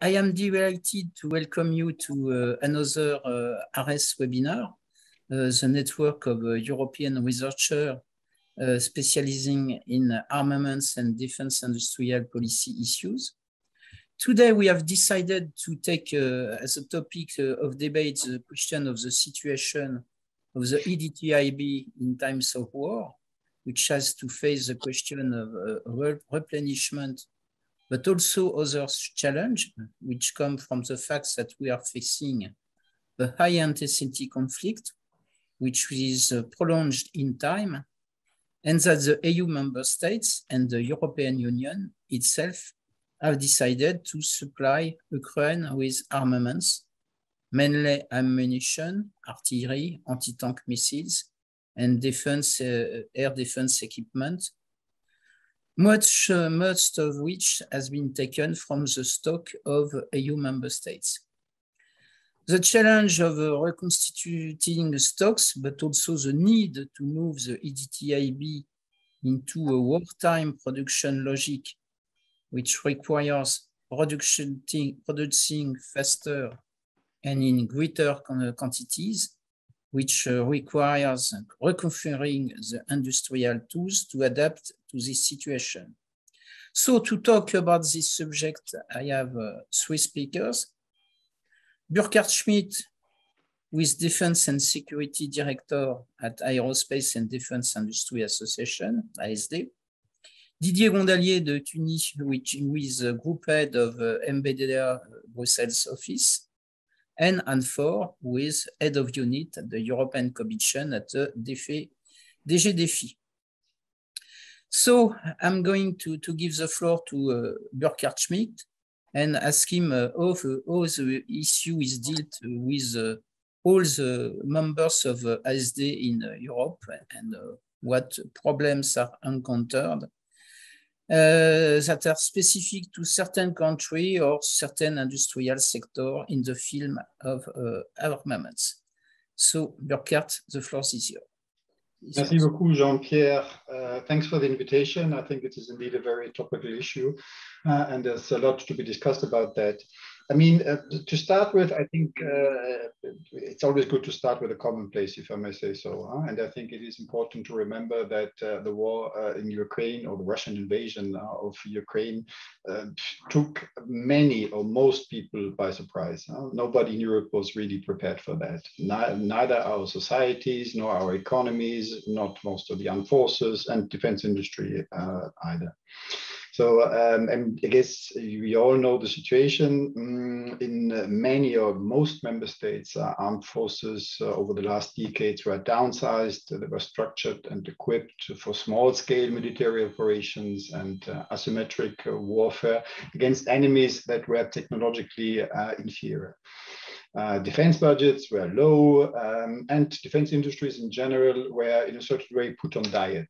I am delighted to welcome you to another ARES webinar, the network of European researchers specializing in armaments and defense industrial policy issues. Today, we have decided to take as a topic of debate the question of the situation of the EDTIB in times of war, which has to face the question of replenishment, but also other challenges, which come from the fact that we are facing a high intensity conflict, which is prolonged in time, and that the EU member states and the European Union itself have decided to supply Ukraine with armaments, mainly ammunition, artillery, anti-tank missiles, and defense, air defense equipment, most of which has been taken from the stock of EU member states. The challenge of reconstituting stocks, but also the need to move the EDTIB into a wartime production logic, which requires producing faster and in greater quantities, which requires reconfiguring the industrial tools to adapt to this situation. So to talk about this subject, I have three speakers. Burkard SCHMITT, who is Defense and Security Director at Aerospace and Defense Industry Association, ASD. Didier GONDALLIER de TUGNY, who is Group Head of MBDA Brussels office, and Anne Faure, who is Head of Unit at the European Commission at the DG DEFIS. So I'm going to give the floor to Burkard SCHMITT and ask him how the issue is dealt with all the members of ASD in Europe and what problems are encountered that are specific to certain countries or certain industrial sector in the field of armaments. So, Burkard, the floor is yours. Merci beaucoup, Jean-Pierre. Thanks for the invitation. I think it is indeed a very topical issue, and there's a lot to be discussed about that. I mean, to start with, I think it's always good to start with a commonplace, if I may say so. And I think it is important to remember that the war in Ukraine, or the Russian invasion of Ukraine, took many or most people by surprise. Nobody in Europe was really prepared for that. Neither our societies, nor our economies, not most of the armed forces and defense industry either. So, and I guess we all know the situation. In many or most member states, armed forces over the last decades were downsized. They were structured and equipped for small-scale military operations and asymmetric warfare against enemies that were technologically inferior. Defense budgets were low, and defense industries in general were in a certain way put on diet.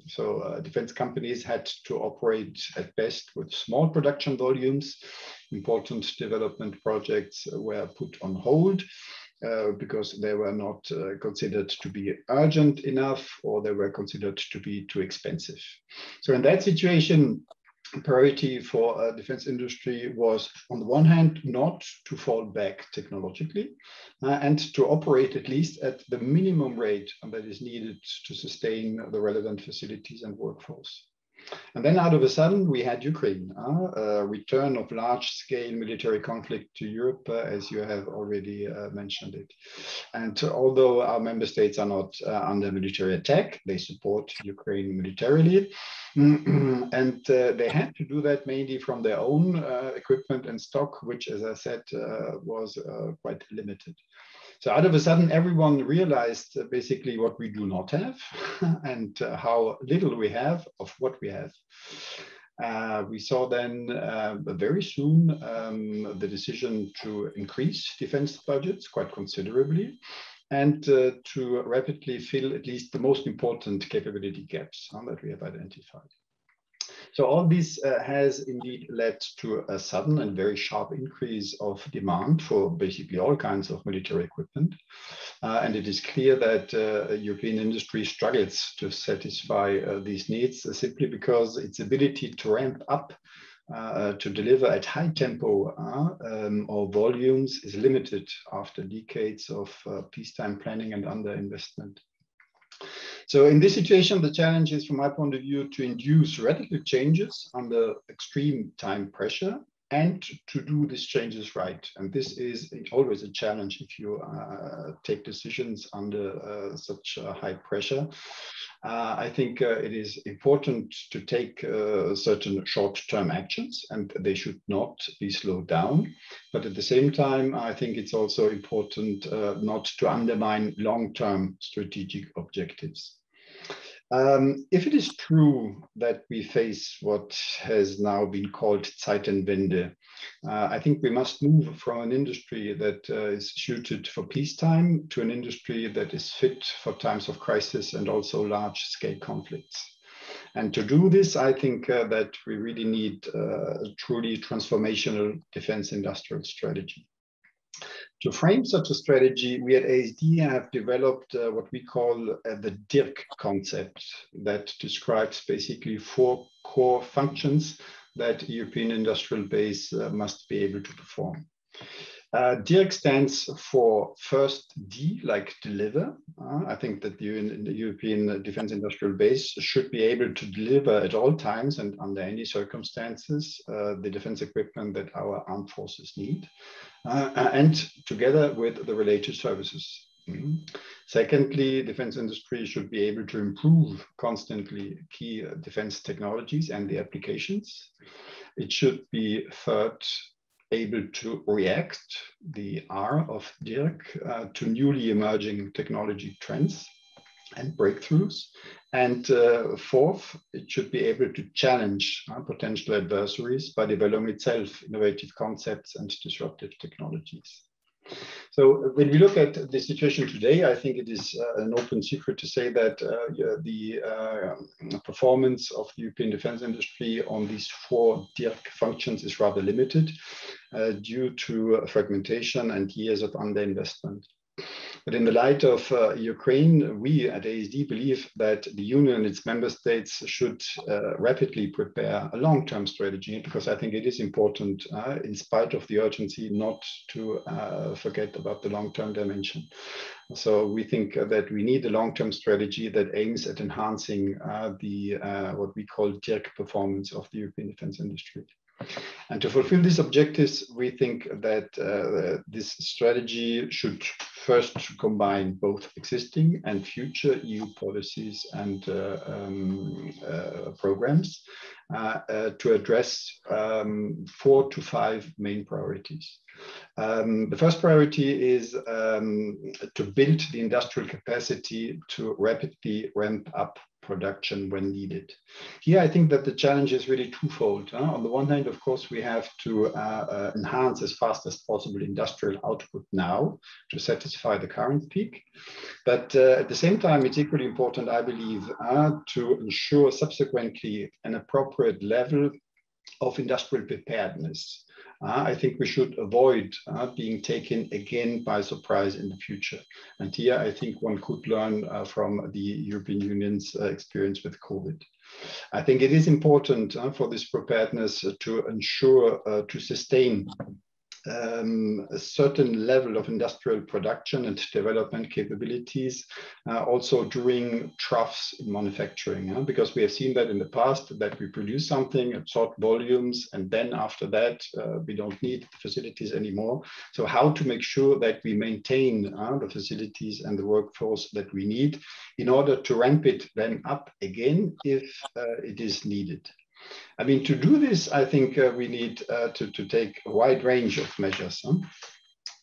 So defense companies had to operate at best with small production volumes. Important development projects were put on hold because they were not considered to be urgent enough, or they were considered to be too expensive. So in that situation, priority for defense industry was, on the one hand, not to fall back technologically and to operate at least at the minimum rate that is needed to sustain the relevant facilities and workforce. And then out of a sudden, we had Ukraine, a return of large-scale military conflict to Europe, as you have already mentioned it. And although our member states are not under military attack, they support Ukraine militarily. And they had to do that mainly from their own equipment and stock, which, as I said, was quite limited. So out of a sudden, everyone realized basically what we do not have and how little we have of what we have. We saw then very soon the decision to increase defense budgets quite considerably and to rapidly fill at least the most important capability gaps that we have identified. So all this has indeed led to a sudden and very sharp increase of demand for basically all kinds of military equipment. And it is clear that European industry struggles to satisfy these needs simply because its ability to ramp up to deliver at high tempo or volumes is limited after decades of peacetime planning and underinvestment. So in this situation, the challenge is, from my point of view, to induce radical changes under extreme time pressure and to do these changes right. And this is always a challenge if you take decisions under such high pressure. I think it is important to take certain short-term actions, and they should not be slowed down. But at the same time, I think it's also important not to undermine long-term strategic objectives. If it is true that we face what has now been called Zeitenwende, I think we must move from an industry that is suited for peacetime to an industry that is fit for times of crisis and also large-scale conflicts. And to do this, I think that we really need a truly transformational defense industrial strategy. To frame such a strategy, we at ASD have developed what we call the DIRC concept, that describes basically 4 core functions that European industrial base must be able to perform. DIRC stands for first D, like deliver. I think that the European defense industrial base should be able to deliver at all times and under any circumstances the defense equipment that our armed forces need, and together with the related services. Secondly, defense industry should be able to improve constantly key defense technologies and the applications. It should be third, able to react, the R of DIRC, to newly emerging technology trends and breakthroughs. And fourth, it should be able to challenge potential adversaries by developing itself innovative concepts and disruptive technologies. So when we look at the situation today, I think it is an open secret to say that the performance of the European defense industry on these 4 DIRC functions is rather limited due to fragmentation and years of underinvestment. But in the light of Ukraine, we at ASD believe that the Union and its member states should rapidly prepare a long-term strategy, because I think it is important, in spite of the urgency, not to forget about the long-term dimension. So we think that we need a long-term strategy that aims at enhancing what we call DIRC performance of the European defense industry. And to fulfill these objectives, we think that this strategy should first combine both existing and future EU policies and programs to address 4 to 5 main priorities. The first priority is to build the industrial capacity to rapidly ramp up production when needed. Here, I think that the challenge is really twofold. On the one hand, of course, we have to enhance as fast as possible industrial output now to satisfy the current peak. But at the same time, it's equally important, I believe, to ensure subsequently an appropriate level of industrial preparedness. I think we should avoid being taken again by surprise in the future. And here, I think one could learn from the European Union's experience with COVID. I think it is important for this preparedness to ensure to sustain a certain level of industrial production and development capabilities also during troughs in manufacturing, because we have seen that in the past, that we produce something at short volumes, and then after that we don't need the facilities anymore. So how to make sure that we maintain the facilities and the workforce that we need in order to ramp it then up again if it is needed. I mean, to do this, I think we need to take a wide range of measures.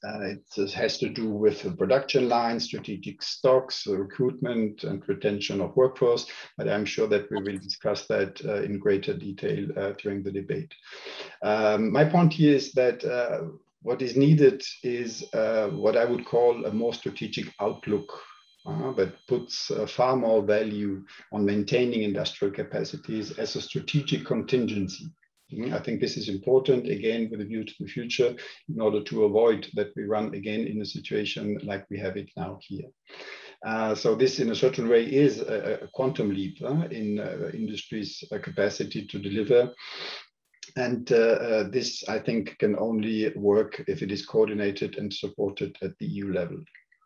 It has to do with production lines, strategic stocks, recruitment and retention of workforce, but I'm sure that we will discuss that in greater detail during the debate. My point here is that what is needed is what I would call a more strategic outlook that puts far more value on maintaining industrial capacities as a strategic contingency. I think this is important, again, with a view to the future, in order to avoid that we run again in a situation like we have it now here. So this, in a certain way, is a quantum leap in industry's capacity to deliver. And this, I think, can only work if it is coordinated and supported at the EU level.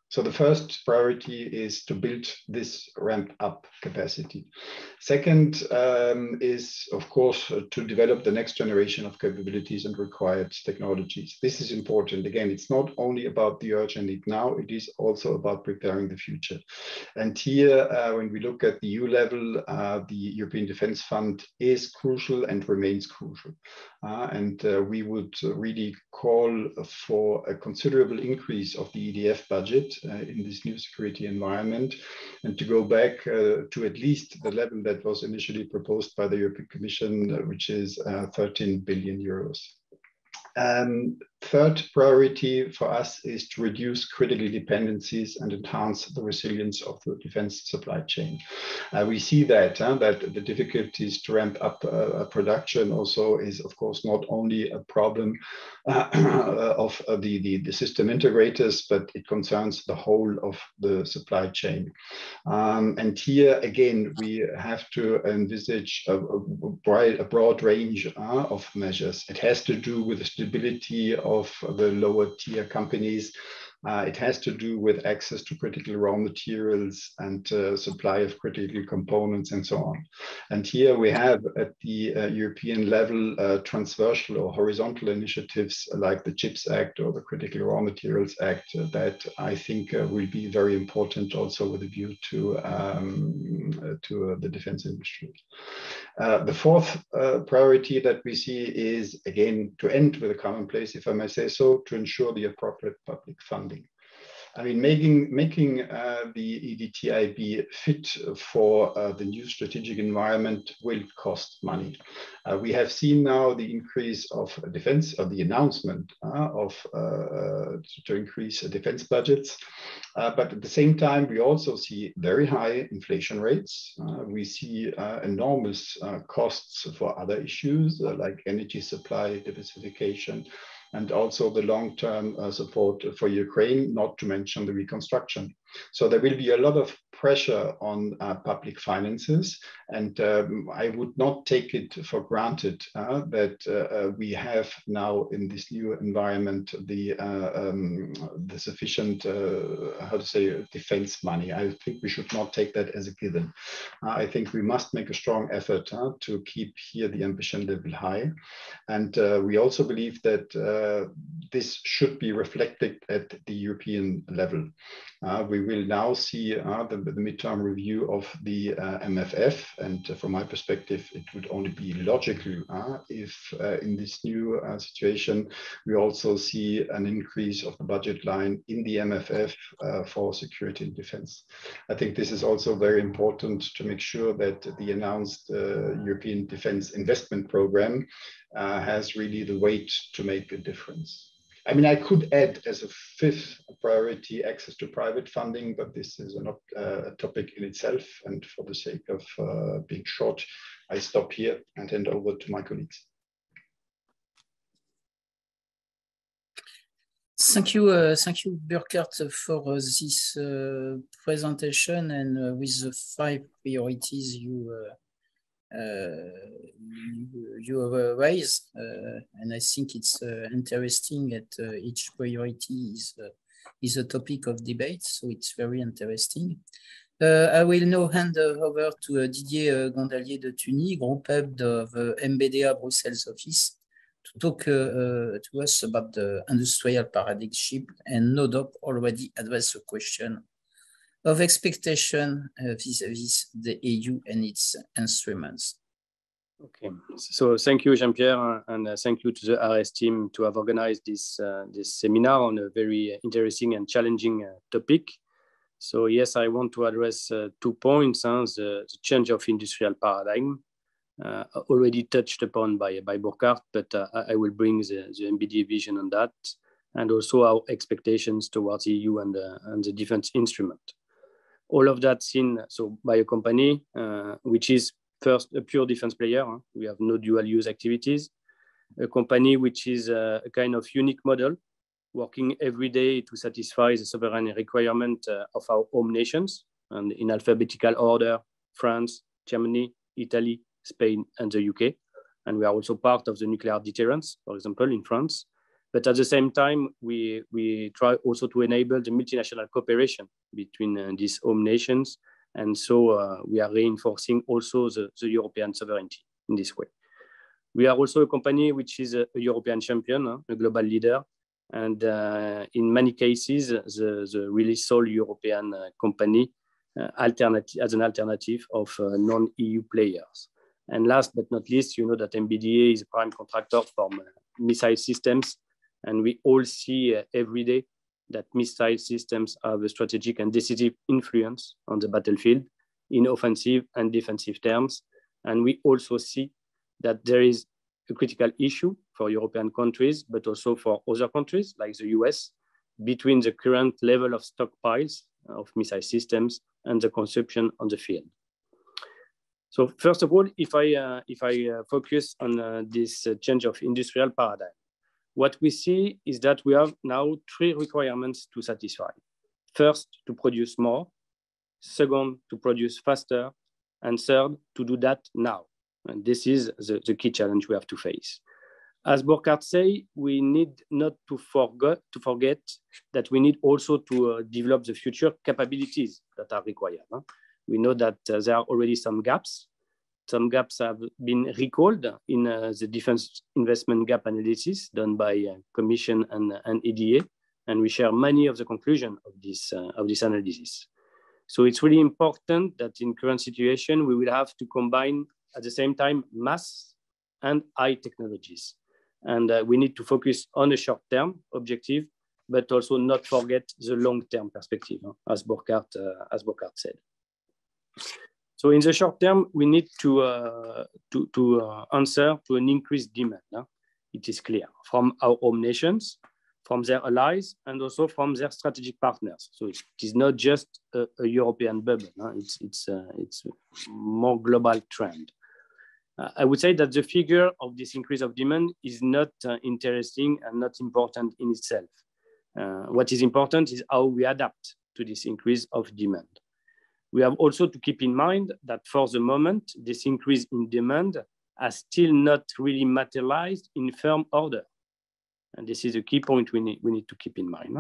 So the first priority is to build this ramp up capacity. Second is, of course, to develop the next generation of capabilities and required technologies. This is important. Again, it's not only about the urgent need now, it is also about preparing the future. And here, when we look at the EU level, the European Defence Fund is crucial and remains crucial. And we would really call for a considerable increase of the EDF budget in this new security environment, and to go back to at least the level that was initially proposed by the European Commission, which is 13 billion euros. Third priority for us is to reduce critical dependencies and enhance the resilience of the defense supply chain. We see that the difficulties to ramp up production also is, of course, not only a problem of the system integrators, but it concerns the whole of the supply chain. And here, again, we have to envisage a broad range of measures. It has to do with the stability of the lower tier companies. It has to do with access to critical raw materials and supply of critical components and so on. And here we have at the European level transversal or horizontal initiatives like the CHIPS Act or the Critical Raw Materials Act that I think will be very important also with a view to the defense industry. The fourth priority that we see is, again, to end with a commonplace, if I may say so, to ensure the appropriate public funding. I mean, making the EDTIB fit for the new strategic environment will cost money. We have seen now the increase of defense, or the announcement to increase defense budgets. But at the same time, we also see very high inflation rates. We see enormous costs for other issues like energy supply diversification, and also the long-term support for Ukraine, not to mention the reconstruction. So there will be a lot of pressure on public finances, and I would not take it for granted that we have now in this new environment the sufficient, defense money. I think we should not take that as a given. I think we must make a strong effort to keep here the ambition level high. And we also believe that this should be reflected at the European level. We will now see the midterm review of the MFF, and from my perspective, it would only be logical if in this new situation we also see an increase of the budget line in the MFF for security and defense. I think this is also very important to make sure that the announced European Defense Investment Program has really the weight to make a difference. I mean, I could add as a fifth priority access to private funding, but this is not a topic in itself. And for the sake of being short, I stop here and hand over to my colleagues. Thank you, Burkard, for this presentation, and with the 5 priorities you raise, and I think it's interesting that each priority is a topic of debate, so it's very interesting. I will now hand over to Didier Gondallier de TUGNY, Group Head of MBDA Brussels office, to talk to us about the industrial paradigm shift, and no doubt already address the question of expectation vis-à-vis the EU and its instruments. Okay, so thank you, Jean-Pierre, and thank you to the RS team to have organized this seminar on a very interesting and challenging topic. So yes, I want to address 2 points, the change of industrial paradigm, already touched upon by Burkard, but I will bring the MBDA vision on that, and also our expectations towards the EU and the defense instrument. All of that seen by a company which is first a pure defense player. We have no dual use activities. A company which is a kind of unique model, working every day to satisfy the sovereign requirement of our home nations, and in alphabetical order: France, Germany, Italy, Spain, and the UK. and we are also part of the nuclear deterrence, for example, in France. But at the same time, we try also to enable the multinational cooperation between these home nations. And so we are reinforcing also the European sovereignty in this way. We are also a company which is a European champion, a global leader. And in many cases, the really sole European company as an alternative of non-EU players. And last but not least, you know that MBDA is a prime contractor for missile systems. And we all see every day that missile systems have a strategic and decisive influence on the battlefield in offensive and defensive terms. And we also see that there is a critical issue for European countries, but also for other countries like the US, between the current level of stockpiles of missile systems and the consumption on the field. So first of all, if I focus on this change of industrial paradigm, what we see is that we have now 3 requirements to satisfy. First, to produce more. Second, to produce faster. And third, to do that now. And this is the key challenge we have to face. As Burkard say, we need not to forget that we need also to develop the future capabilities that are required. We know that there are already some gaps. Some gaps have been recalled in the defense investment gap analysis done by Commission and EDA, and we share many of the conclusions of this analysis. So it's really important that in current situation, we will have to combine at the same time mass and high technologies. And we need to focus on a short-term objective, but also not forget the long-term perspective, as Burkard said. So in the short term, we need to answer to an increased demand. It is clear from our home nations, from their allies, and also from their strategic partners. So it is not just a European bubble. It's a more global trend. I would say that the figure of this increase of demand is not interesting and not important in itself. What is important is how we adapt to this increase of demand. We have also to keep in mind that for the moment, this increase in demand has still not really materialized in firm order. And this is a key point we need to keep in mind.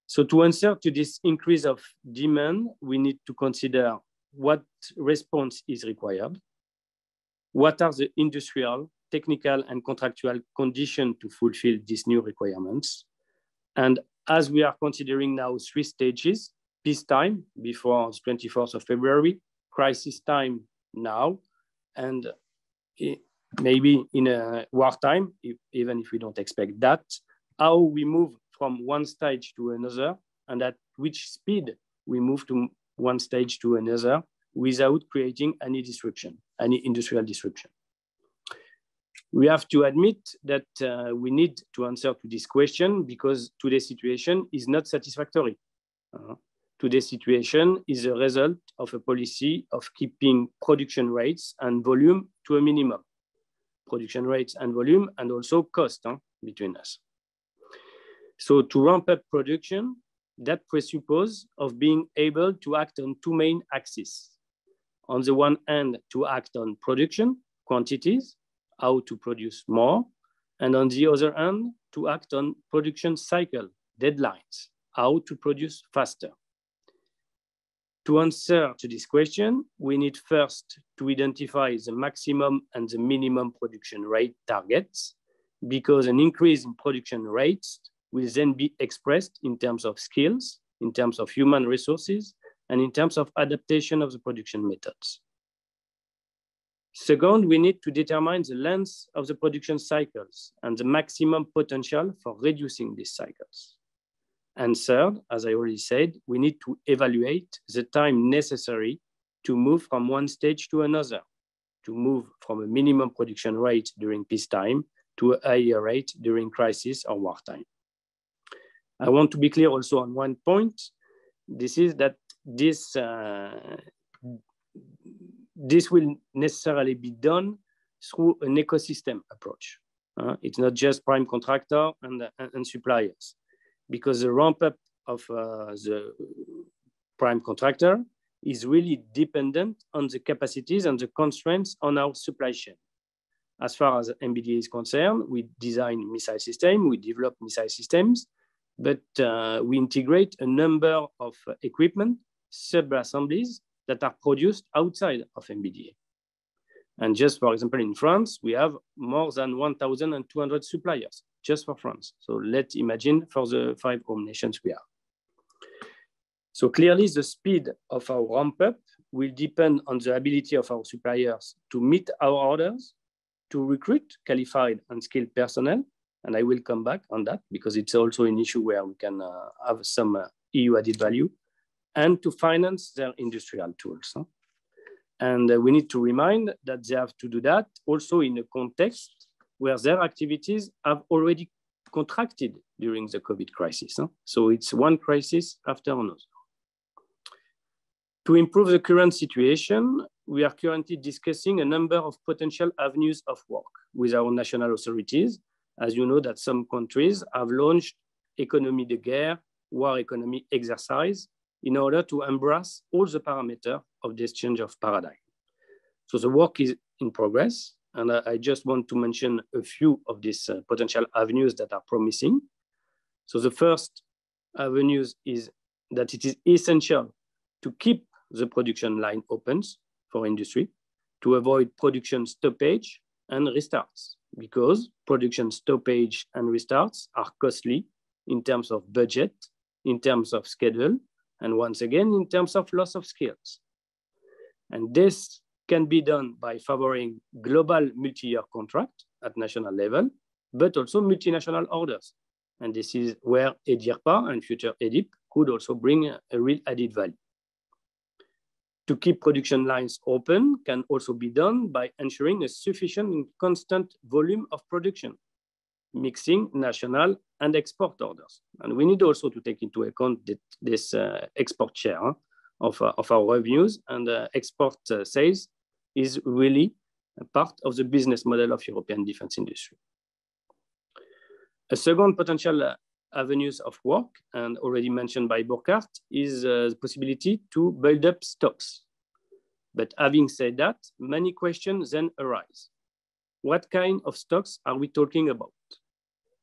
So to answer to this increase of demand, we need to consider what response is required, what are the industrial, technical, and contractual conditions to fulfill these new requirements. And as we are considering now 3 stages, peacetime before the 24th of February, crisis time now, and maybe in a wartime, even if we don't expect that, how we move from one stage to another, and at which speed we move to one stage to another without creating any disruption, any industrial disruption. We have to admit that we need to answer to this question because today's situation is not satisfactory. Today's situation is a result of a policy of keeping production rates and volume to a minimum. Production rates and volume, and also cost between us. So to ramp up production, that presupposes of being able to act on 2 main axes. On the one hand, to act on production, quantities, how to produce more, and on the other hand, to act on production cycle, deadlines, how to produce faster. To answer to this question, we need first to identify the maximum and the minimum production rate targets, because an increase in production rates will then be expressed in terms of skills, in terms of human resources, and in terms of adaptation of the production methods. Second, we need to determine the length of the production cycles and the maximum potential for reducing these cycles. And third, as I already said, we need to evaluate the time necessary to move from one stage to another, to move from a minimum production rate during peacetime to a higher rate during crisis or wartime. I want to be clear also on one point. This is that this will necessarily be done through an ecosystem approach. It's not just prime contractor and suppliers, because the ramp up of the prime contractor is really dependent on the capacities and the constraints on our supply chain. As far as MBDA is concerned, we design missile systems, we develop missile systems, but we integrate a number of equipment, sub-assemblies that are produced outside of MBDA. And just for example, in France, we have more than 1,200 suppliers just for France. So let's imagine for the 5 home nations we have. So clearly the speed of our ramp up will depend on the ability of our suppliers to meet our orders, to recruit qualified and skilled personnel. And I will come back on that because it's also an issue where we can have some EU added value, and to finance their industrial tools. And we need to remind that they have to do that also in a context where their activities have already contracted during the COVID crisis. So it's one crisis after another. To improve the current situation, we are currently discussing a number of potential avenues of work with our national authorities. As you know, that some countries have launched economy de guerre, war economy exercise, in order to embrace all the parameters of this change of paradigm. So the work is in progress, and I just want to mention a few of these potential avenues that are promising. So the first avenues is that it is essential to keep the production line open for industry, to avoid production stoppage and restarts, because production stoppage and restarts are costly in terms of budget, in terms of schedule, and once again, in terms of loss of skills. And this can be done by favoring global multi-year contract at national level, but also multinational orders. And this is where EDTIB and future EDIP could also bring a real added value. To keep production lines open can also be done by ensuring a sufficient and constant volume of production, mixing national and export orders. And we need also to take into account this export share of our revenues, and export sales is really a part of the business model of European defense industry. A second potential avenues of work, and already mentioned by Burkard, is the possibility to build up stocks. But having said that, many questions then arise. What kind of stocks are we talking about?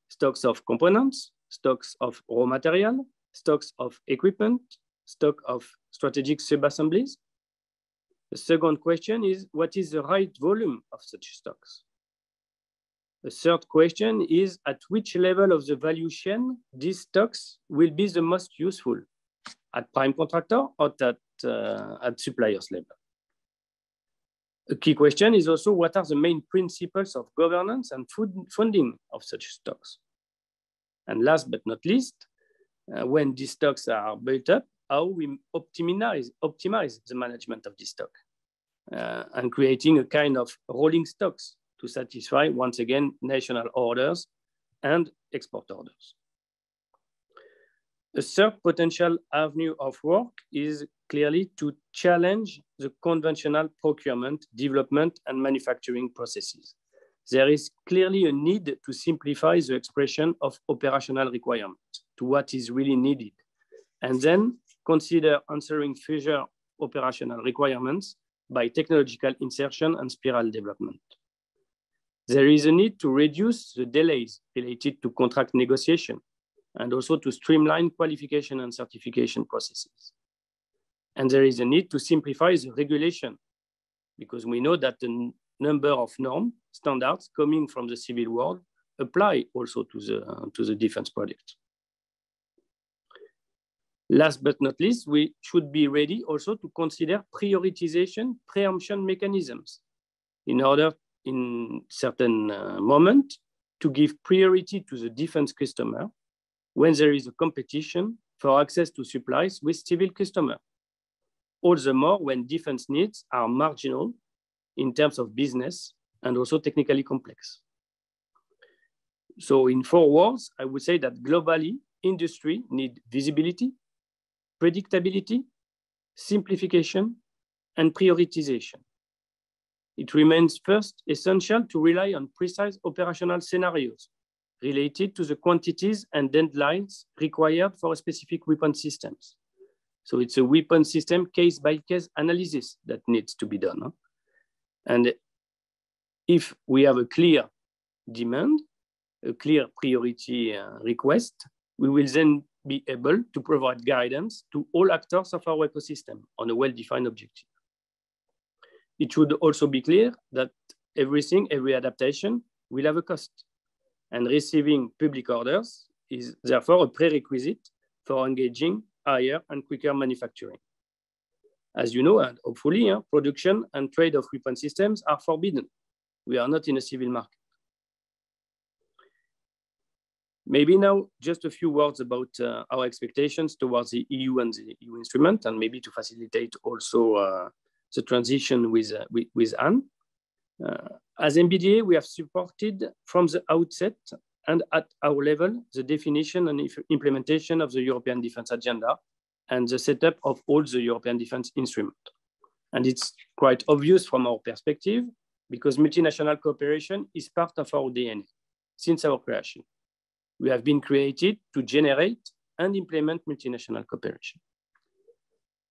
Stocks of components, stocks of raw material, stocks of equipment, stock of strategic sub-assemblies? The second question is, what is the right volume of such stocks? The third question is, at which level of the value chain these stocks will be the most useful? At prime contractor or at suppliers level? A key question is also, what are the main principles of governance and funding of such stocks? And last but not least, when these stocks are built up, how we optimize the management of this stock, and creating a kind of rolling stocks to satisfy, once again, national orders and export orders. A third potential avenue of work is clearly to challenge the conventional procurement, development, and manufacturing processes. There is clearly a need to simplify the expression of operational requirement to what is really needed, and then consider answering future operational requirements by technological insertion and spiral development. There is a need to reduce the delays related to contract negotiation, and also to streamline qualification and certification processes. And there is a need to simplify the regulation, because we know that the number of norm standards coming from the civil world apply also to the defense product. Last but not least, we should be ready also to consider prioritization preemption mechanisms in order, in certain moment, to give priority to the defense customer when there is a competition for access to supplies with civil customer. All the more when defense needs are marginal in terms of business and also technically complex. So in 4 words, I would say that globally, industry needs visibility, predictability, simplification, and prioritization. It remains first essential to rely on precise operational scenarios related to the quantities and deadlines required for specific weapon systems. So it's a weapon system case-by-case analysis that needs to be done. And if we have a clear demand, a clear priority request, we will then be able to provide guidance to all actors of our ecosystem on a well-defined objective. It should also be clear that every adaptation will have a cost, and receiving public orders is therefore a prerequisite for engaging higher and quicker manufacturing. As you know, and hopefully, production and trade of weapon systems are forbidden. We are not in a civil market. Maybe now just a few words about our expectations towards the EU and the EU instrument, and maybe to facilitate also the transition with Anne. As MBDA, we have supported from the outset and at our level the definition and implementation of the European Defence Agenda and the setup of all the European Defence Instrument. And it's quite obvious from our perspective because multinational cooperation is part of our DNA since our creation. We have been created to generate and implement multinational cooperation.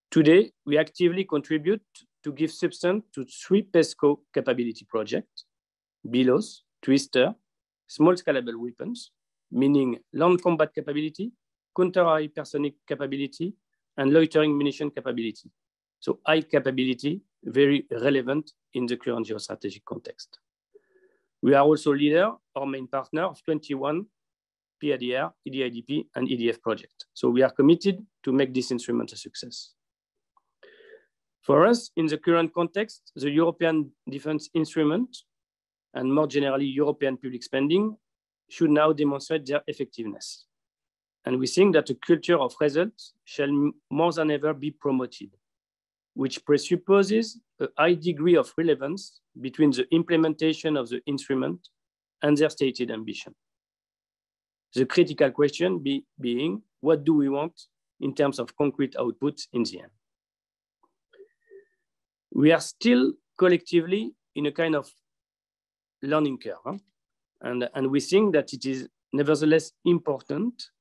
Today, we actively contribute to give substance to 3 PESCO capability projects: BELOS, Twister, small scalable weapons, meaning land combat capability, counter-hypersonic capability, and loitering munition capability. So high capability, very relevant in the current geostrategic context. We are also leader or main partner of 21 PADR, EDIDP, and EDF projects. So we are committed to make this instrument a success. For us, in the current context, the European Defence Instrument and more generally European public spending should now demonstrate their effectiveness. And we think that a culture of results shall more than ever be promoted, which presupposes a high degree of relevance between the implementation of the instrument and their stated ambition. The critical question being, what do we want in terms of concrete outputs in the end? We are still collectively in a kind of learning curve, and we think that it is nevertheless important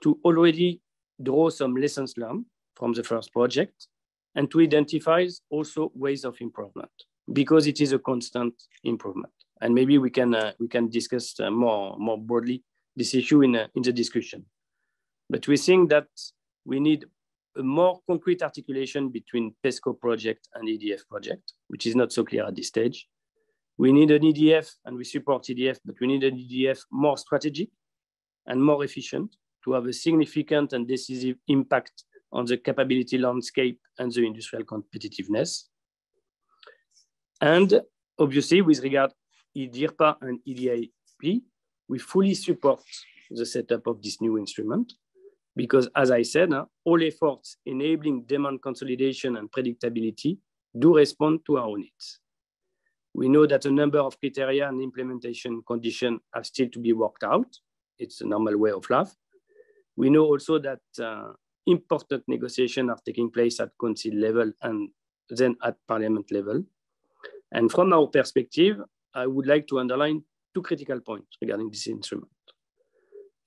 to already draw some lessons learned from the first project and to identify also ways of improvement, because it is a constant improvement. And maybe we can discuss more broadly this issue in the discussion. But we think that we need a more concrete articulation between PESCO project and EDF project, which is not so clear at this stage. We need an EDF, and we support EDF, but we need an EDF more strategic and more efficient to have a significant and decisive impact on the capability landscape and the industrial competitiveness. And obviously, with regard EDIRPA and EDIP, we fully support the setup of this new instrument because, as I said, all efforts enabling demand consolidation and predictability do respond to our needs. We know that a number of criteria and implementation conditions are still to be worked out. It's a normal way of life. We know also that important negotiations are taking place at council level and then at parliament level. And from our perspective, I would like to underline 2 critical points regarding this instrument.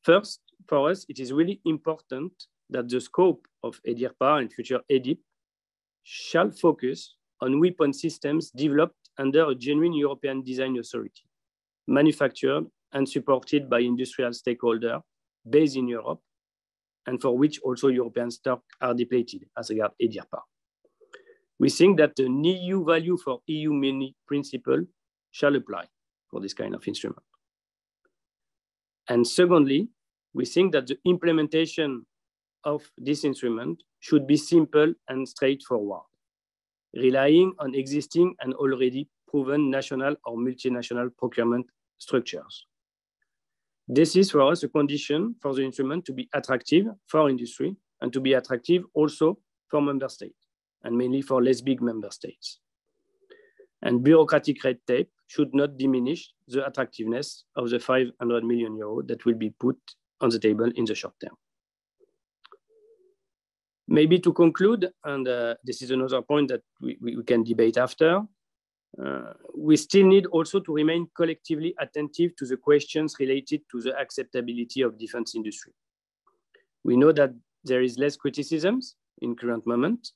First, for us, it is really important that the scope of EDIRPA and future EDIP shall focus on weapon systems developed under a genuine European design authority, manufactured and supported by industrial stakeholders based in Europe, and for which also European stocks are depleted as regards EDIRPA. We think that the EU value for EU mini principle shall apply for this kind of instrument. And secondly, we think that the implementation of this instrument should be simple and straightforward, relying on existing and already proven national or multinational procurement structures. This is for us a condition for the instrument to be attractive for industry and to be attractive also for member states, and mainly for less big member states. And bureaucratic red tape should not diminish the attractiveness of the 500 million euros that will be put on the table in the short term. Maybe to conclude, and this is another point that we can debate after, we still need also to remain collectively attentive to the questions related to the acceptability of defense industry. We know that there is less criticisms in current moment,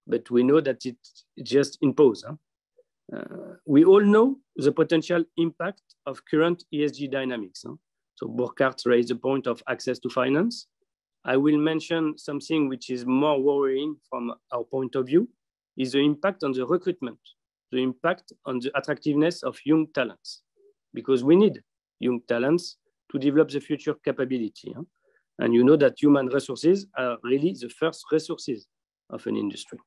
but we know that it's just imposed. We all know the potential impact of current ESG dynamics. So Burkard raised the point of access to finance. I will mention something which is more worrying from our point of view, is the impact on the recruitment, the impact on the attractiveness of young talents, because we need young talents to develop the future capability. And you know that human resources are really the first resources of an industry.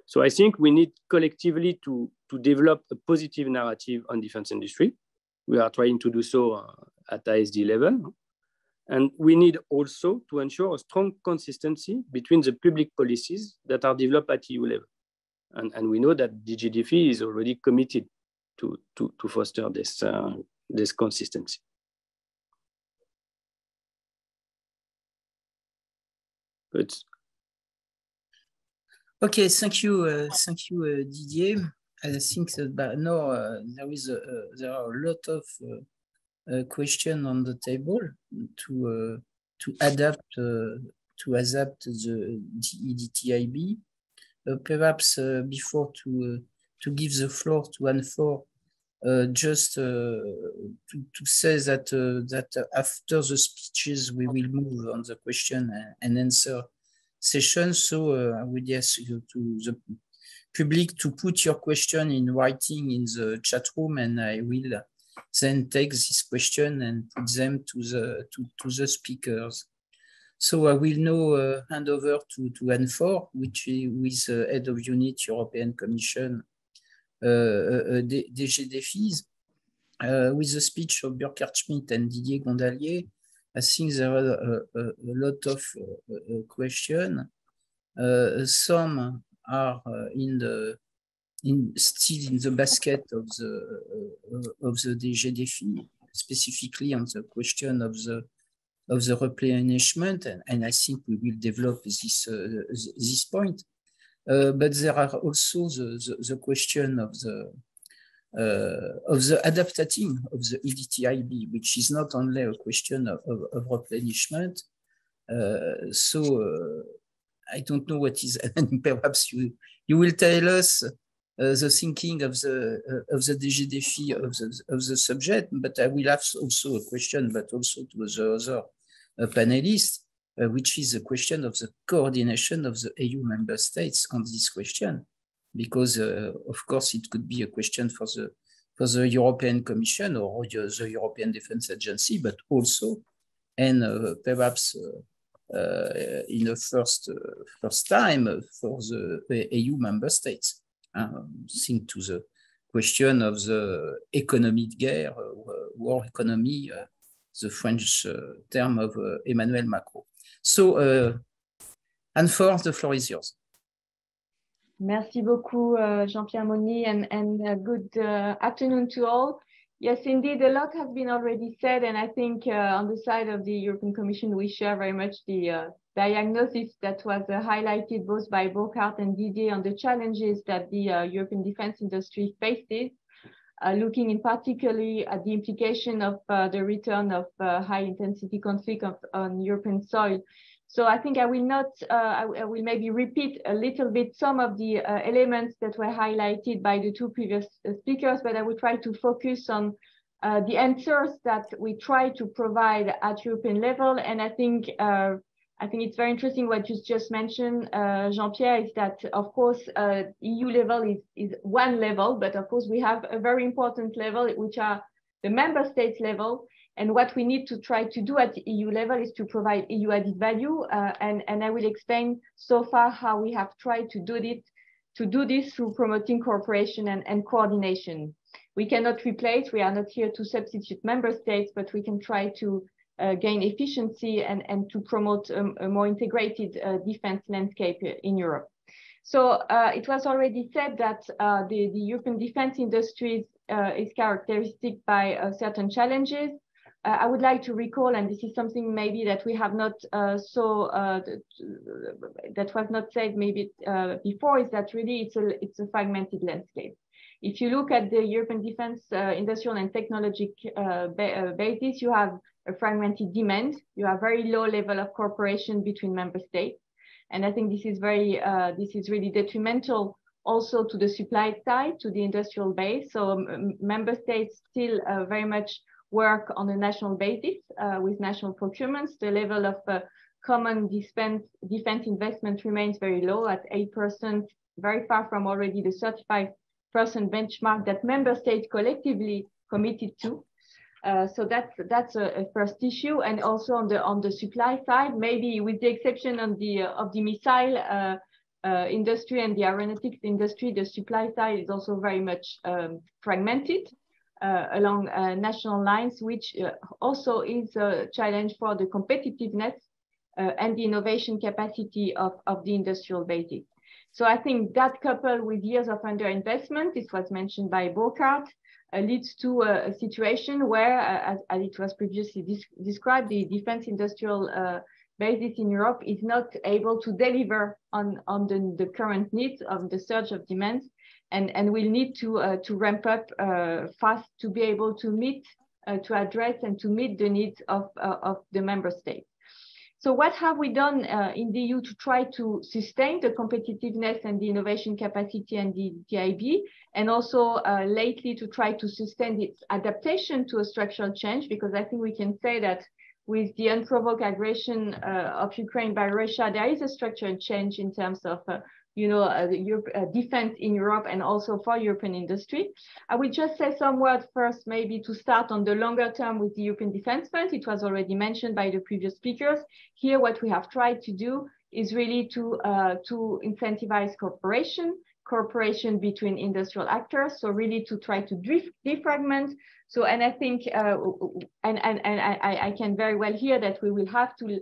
So I think we need collectively to develop a positive narrative on defense industry. We are trying to do so at ISD level. And we need also to ensure a strong consistency between the public policies that are developed at EU level. And we know that DG DEFIS is already committed to foster this consistency. Good. Okay, thank you, Didier. I think that now there are a lot of questions on the table to adapt the EDTIB. Perhaps before to give the floor to Anne-For, just to say that after the speeches we will move on the question and answer session. So I would ask you to the public to put your question in writing in the chat room, and I will then take this question and put them to the speakers. So I will now hand over to Anne-For, which is head of unit European Commission, DG DEFIS, with the speech of Burkard SCHMITT and Didier GONDALLIER. I think there are a lot of questions. Some are still in the basket of the DG DEFIS, specifically on the question of the replenishment, and I think we will develop this point. But there are also the question of the adapting of the EDTIB, which is not only a question of replenishment. So I don't know what is, and perhaps you will tell us the thinking of the DG DEFIS of the subject, but I will have also a question, but also to the other panelists, which is the question of the coordination of the EU member states on this question, because of course it could be a question for the European Commission or the European Defence Agency, but also, and perhaps in the first time for the EU member states. Think to the question of the economic guerre, war economy, the French term of Emmanuel Macron. So, Anne-For, the floor is yours. Merci beaucoup, Jean-Pierre MAULNY, and good afternoon to all. Yes, indeed, a lot has been already said, and I think on the side of the European Commission, we share very much the diagnosis that was highlighted both by Burkard and Didier on the challenges that the European defense industry faces, looking in particularly at the implication of the return of high-intensity conflict on European soil. So I think I will not, I will maybe repeat a little bit some of the elements that were highlighted by the two previous speakers, but I will try to focus on the answers that we try to provide at European level. And I think it's very interesting what you just mentioned, Jean-Pierre, is that, of course, EU level is one level, but of course we have a very important level, which are the member states level. And what we need to try to do at the EU level is to provide EU added value. And I will explain so far how we have tried to do this through promoting cooperation and coordination. We cannot replace, we are not here to substitute member states, but we can try to gain efficiency and to promote a more integrated defense landscape in Europe. So it was already said that the European defense industry is characteristic by certain challenges. I would like to recall, and this is something maybe that we have not that was not said maybe before, is that really it's a fragmented landscape. If you look at the European defense industrial and technological basis, you have a fragmented demand. You have very low level of cooperation between member states, and I think this is very this is really detrimental also to the supply side, to the industrial base. So member states still very much work on a national basis with national procurements. The level of common defense investment remains very low at 8%, very far from already the 35% benchmark that member states collectively committed to. So that's a first issue. And also on the supply side, maybe with the exception of the missile industry and the aeronautics industry, the supply side is also very much fragmented along national lines, which also is a challenge for the competitiveness and the innovation capacity of the industrial basis. So I think that coupled with years of underinvestment, this was mentioned by Burkard, leads to a situation where, as it was previously described, the defense industrial basis in Europe is not able to deliver on the current needs of the surge of demands, and will need to ramp up fast to be able to meet, to address and to meet the needs of the member states. So what have we done in the EU to try to sustain the competitiveness and the innovation capacity and the EDTIB, and also lately to try to sustain its adaptation to a structural change? Because I think we can say that with the unprovoked aggression of Ukraine by Russia, there is a structural change in terms of defense in Europe and also for European industry. I will just say some words first, maybe to start on the longer term with the European Defence Fund. It was already mentioned by the previous speakers. Here, what we have tried to do is really to incentivize cooperation between industrial actors. So really to try to defragment. So, and I think, I can very well hear that we will have to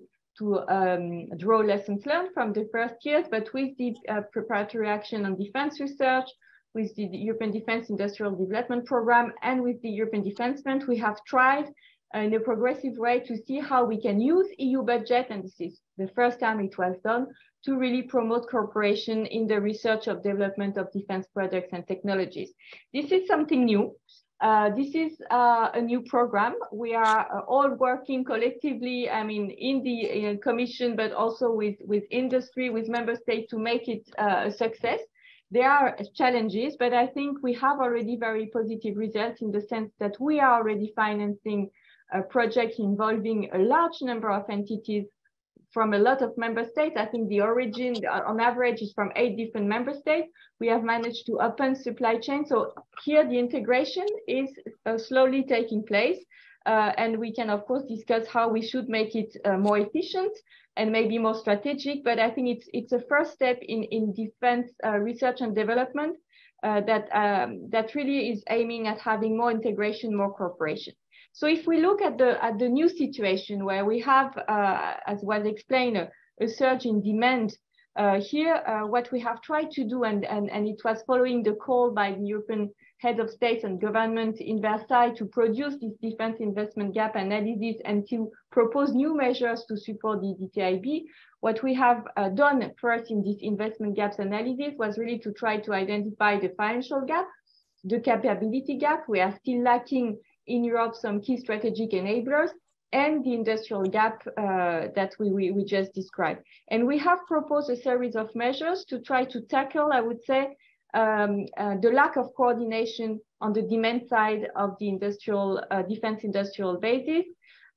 draw lessons learned from the first years, but with the preparatory action on defense research, with the European Defense Industrial Development Program, and with the European Defence Fund, we have tried in a progressive way to see how we can use EU budget, and this is the first time it was done, to really promote cooperation in the research of development of defense products and technologies. This is something new. This is a new program. We are all working collectively, I mean, in the Commission, but also with industry, with member states to make it a success. There are challenges, but I think we have already very positive results in the sense that we are already financing a project involving a large number of entities from a lot of member states. I think the origin on average is from 8 different member states. We have managed to open supply chain. So here the integration is slowly taking place. And we can of course discuss how we should make it more efficient and maybe more strategic. But I think it's a first step in defense research and development that really is aiming at having more integration, more cooperation. So if we look at the new situation where we have, as was explained, a surge in demand, here what we have tried to do, and it was following the call by the European head of states and government in Versailles to produce this defense investment gap analysis and to propose new measures to support the EDTIB. What we have done first in this investment gaps analysis was really to try to identify the financial gap, the capability gap. We are still lacking in Europe some key strategic enablers, and the industrial gap that we just described. And we have proposed a series of measures to try to tackle, I would say, the lack of coordination on the demand side of the defense industrial basis.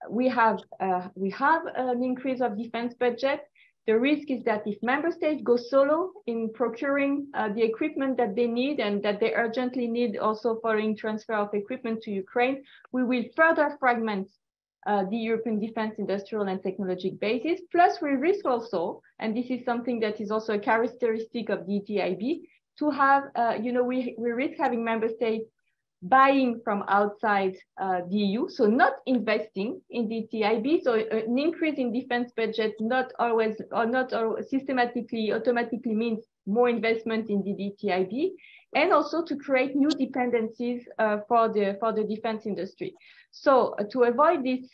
We have an increase of defense budget. The risk is that if member states go solo in procuring the equipment that they need and that they urgently need also following transfer of equipment to Ukraine, we will further fragment the European defense industrial and technological basis. Plus we risk also, and this is something that is also a characteristic of the EDTIB, to have, we risk having member states buying from outside the EU, so not investing in the EDTIB. So an increase in defense budget not always systematically, automatically means more investment in the EDTIB, and also to create new dependencies for the defense industry. So to avoid this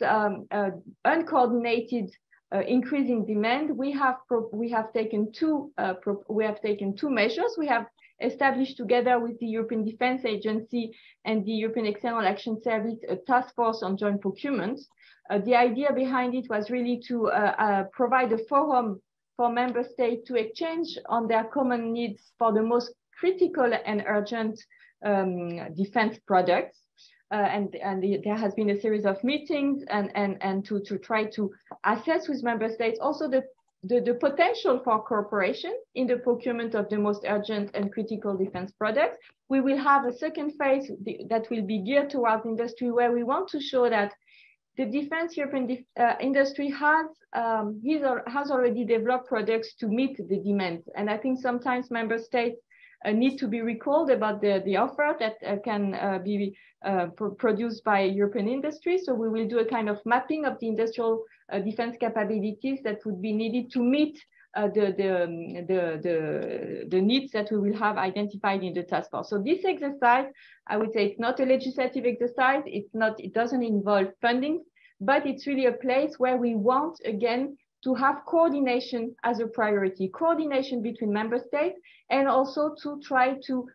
uncoordinated increase in demand, we have taken two measures. We have established together with the European Defence Agency and the European External Action Service a task force on joint procurement. The idea behind it was really to provide a forum for member states to exchange on their common needs for the most critical and urgent defense products. And there has been a series of meetings and to try to assess with member states also the potential for cooperation in the procurement of the most urgent and critical defense products. We will have a second phase that will be geared towards industry, where we want to show that the defense European industry has already developed products to meet the demand. And I think sometimes member states need to be recalled about the offer that can be produced by European industry. So we will do a kind of mapping of the industrial defense capabilities that would be needed to meet the needs that we will have identified in the task force. So this exercise, I would say, it's not a legislative exercise. It doesn't involve funding, but it's really a place where we want, again, to have coordination as a priority, coordination between member states, and also to try to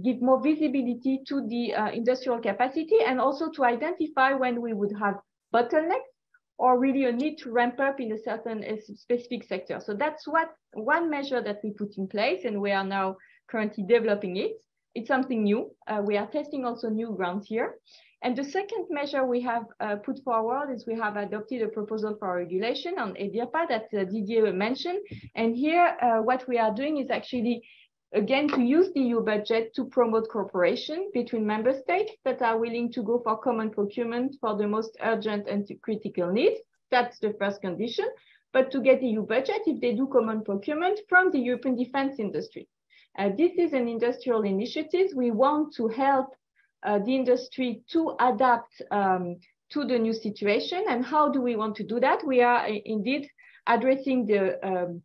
give more visibility to the industrial capacity, and also to identify when we would have bottlenecks or really a need to ramp up in a certain specific sector. So that's one measure that we put in place, and we are now currently developing it. It's something new. We are testing also new grounds here. And the second measure we have put forward is we have adopted a proposal for regulation on EDTIB that Didier mentioned. And here, what we are doing is actually, again, to use the EU budget to promote cooperation between member states that are willing to go for common procurement for the most urgent and critical needs. That's the first condition. But to get the EU budget, if they do common procurement from the European defense industry. This is an industrial initiative. We want to help the industry to adapt to the new situation. And how do we want to do that? We are indeed addressing the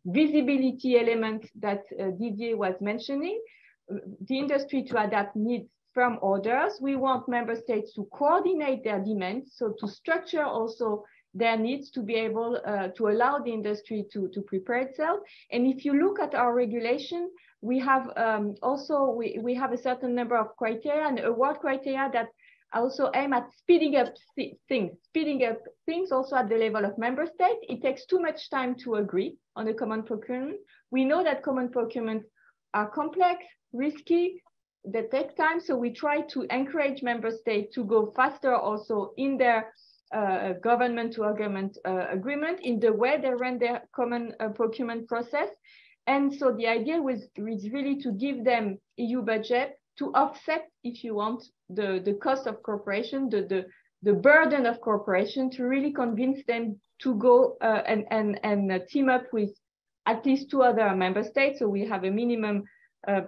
visibility element that Didier was mentioning. The industry to adapt needs from orders. We want member states to coordinate their demands, so to structure also their needs to be able to allow the industry to prepare itself. And if you look at our regulation, we have we have a certain number of criteria and award criteria that also aim at speeding up things also at the level of member states. It takes too much time to agree on a common procurement. We know that common procurements are complex, risky, they take time. So we try to encourage member states to go faster also in their government to government agreement in the way they run their common procurement process. And so the idea was really to give them EU budget to offset, if you want, the cost of cooperation, the burden of cooperation, to really convince them to go and team up with at least 2 other member states. So we have a minimum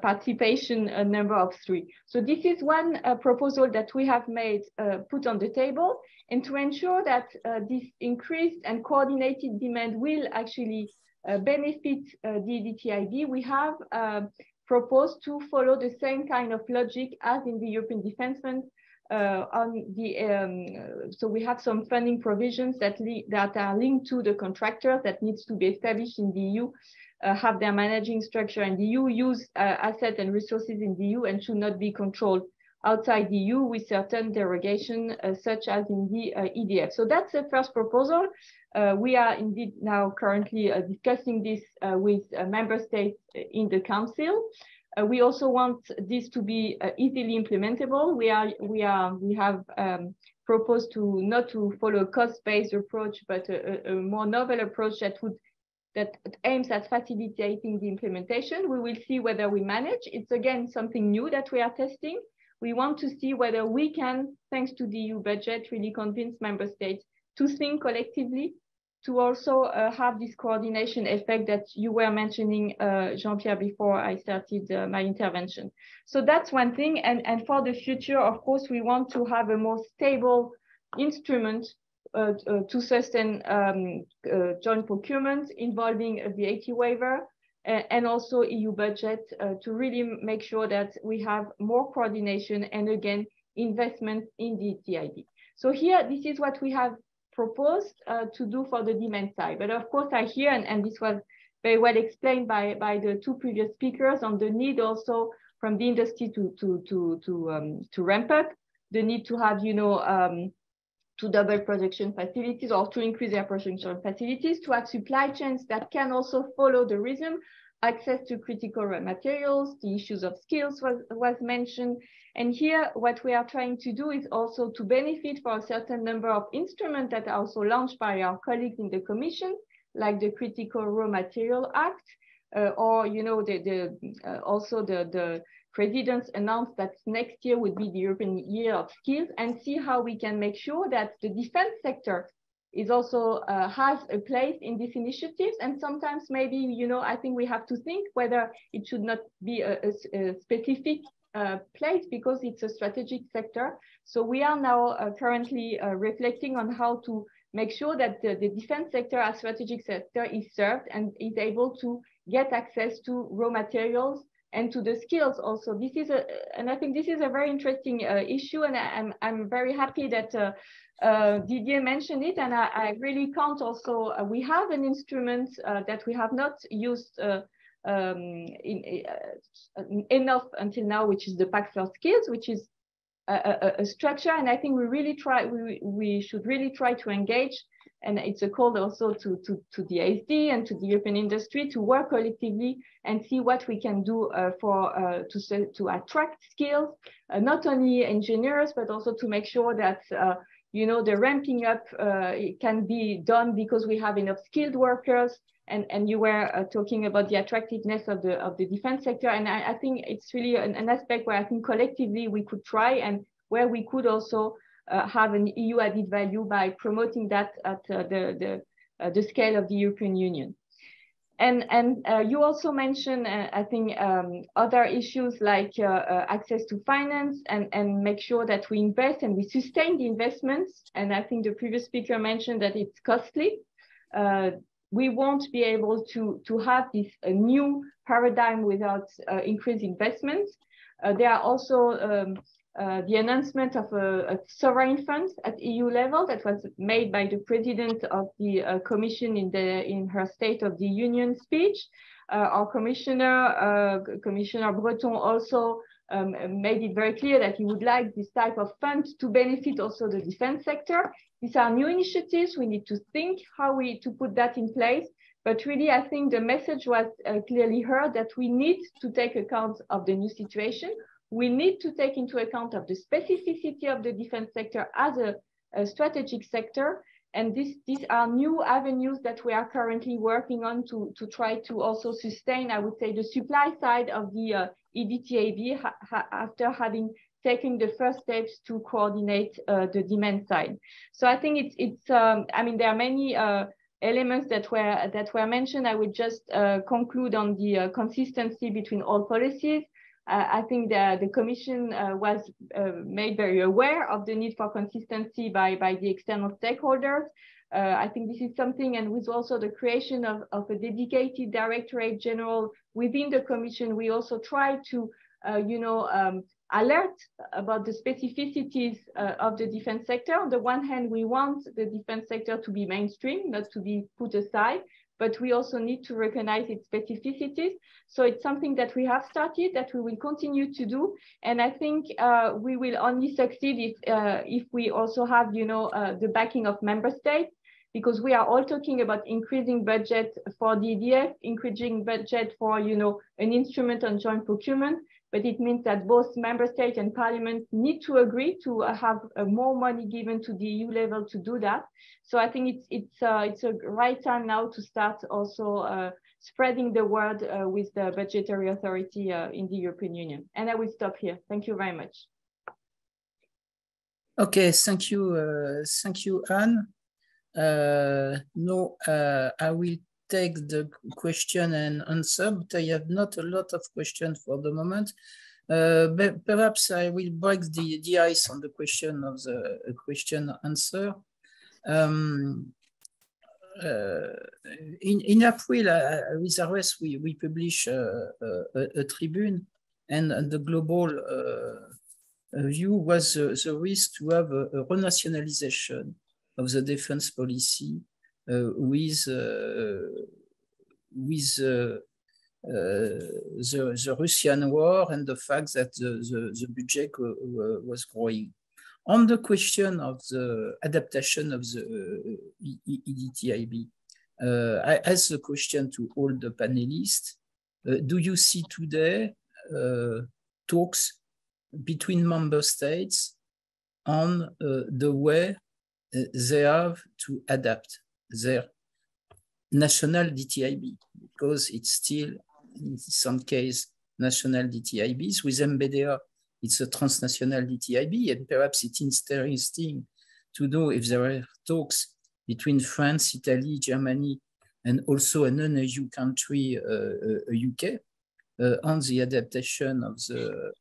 participation number of 3. So this is one proposal that we have made, put on the table. And to ensure that this increased and coordinated demand will actually benefit the EDTIB, we have proposed to follow the same kind of logic as in the European Defence Fund. So we have some funding provisions that are linked to the contractors that needs to be established in the EU, have their managing structure in the EU, use assets and resources in the EU, and should not be controlled outside the EU with certain derogation, such as in the EDF. So that's the first proposal. We are indeed now currently discussing this with member states in the Council. We also want this to be easily implementable. We have proposed to not to follow a cost-based approach, but a more novel approach that aims at facilitating the implementation. We will see whether we manage. It's again something new that we are testing. We want to see whether we can, thanks to the EU budget, really convince member states to think collectively, to also have this coordination effect that you were mentioning, Jean-Pierre, before I started my intervention. So that's one thing. And for the future, of course, we want to have a more stable instrument to sustain joint procurement involving a VAT waiver, and also EU budget to really make sure that we have more coordination and again, investment in the EDTIB. So here, this is what we have proposed to do for the demand side. But of course, I hear, and this was very well explained by the 2 previous speakers, on the need also from the industry to ramp up, the need to have, to double production facilities or to increase their production facilities, to have supply chains that can also follow the rhythm access to critical raw materials, the issues of skills was mentioned. And here, what we are trying to do is also to benefit for a certain number of instruments that are also launched by our colleagues in the Commission, like the Critical Raw Material Act, or, you know, also the Presidents announced that next year would be the European Year of Skills, and see how we can make sure that the defense sector is also has a place in these initiatives. And sometimes maybe, you know, I think we have to think whether it should not be a specific place, because it's a strategic sector. So we are now currently reflecting on how to make sure that the defense sector as strategic sector is served and is able to get access to raw materials and to the skills also. This is and I think this is a very interesting issue, and I'm very happy that Didier mentioned it, and I really count also, we have an instrument that we have not used enough until now, which is the Pact for Skills, which is a structure, and I think we should really try to engage, and it's a call also to the ASD and to the European industry to work collectively and see what we can do to attract skills, not only engineers, but also to make sure that you know, the ramping up can be done because we have enough skilled workers. And you were talking about the attractiveness of the defense sector. And I think it's really an aspect where I think collectively we could try, and where we could also have an EU added value by promoting that at the scale of the European Union. And you also mentioned, I think, other issues like access to finance, and make sure that we invest and we sustain the investments. And I think the previous speaker mentioned that it's costly. We won't be able to have this new paradigm without increased investments. There are also the announcement of a sovereign fund at EU level that was made by the President of the Commission in her State of the Union speech. Our Commissioner Breton also made it very clear that he would like this type of fund to benefit also the defense sector. These are new initiatives. We need to think how to put that in place. But really, I think the message was clearly heard that we need to take account of the new situation. We need to take into account of the specificity of the defense sector as a strategic sector. And these are new avenues that we are currently working on to try to also sustain, I would say, the supply side of the EDTIB after having taken the first steps to coordinate the demand side. So I think I mean, there are many elements that were mentioned. I would just conclude on the consistency between all policies. I think the Commission was made very aware of the need for consistency by the external stakeholders. I think this is something, and with also the creation of a dedicated Directorate General within the Commission, we also try to, alert about the specificities of the defense sector. On the one hand, we want the defense sector to be mainstream, not to be put aside, but we also need to recognize its specificities. So it's something that we have started, that we will continue to do. And I think we will only succeed if we also have, the backing of member states, because we are all talking about increasing budget for the EDF, increasing budget for, an instrument on joint procurement. But it means that both member states and parliament need to agree to have more money given to the EU level to do that. So I think it's a right time now to start also spreading the word with the budgetary authority in the European Union. And I will stop here. Thank you very much. Okay, thank you, Anne. Now I will take the question and answer, but I have not a lot of questions for the moment. But perhaps I will break the ice on the question of the question answer. In April, with RS, we publish a tribune, and the global view was the risk to have a renationalization of the defense policy with the Russian war and the fact that the budget was growing. On the question of the adaptation of the EDTIB, I asked the question to all the panelists, do you see today talks between member states on the way they have to adapt their national DETIB, because it's still, in some case, national DETIBs. With MBDA, it's a transnational DETIB, and perhaps it's interesting to know if there are talks between France, Italy, Germany, and also a non-EU country, UK, on the adaptation of the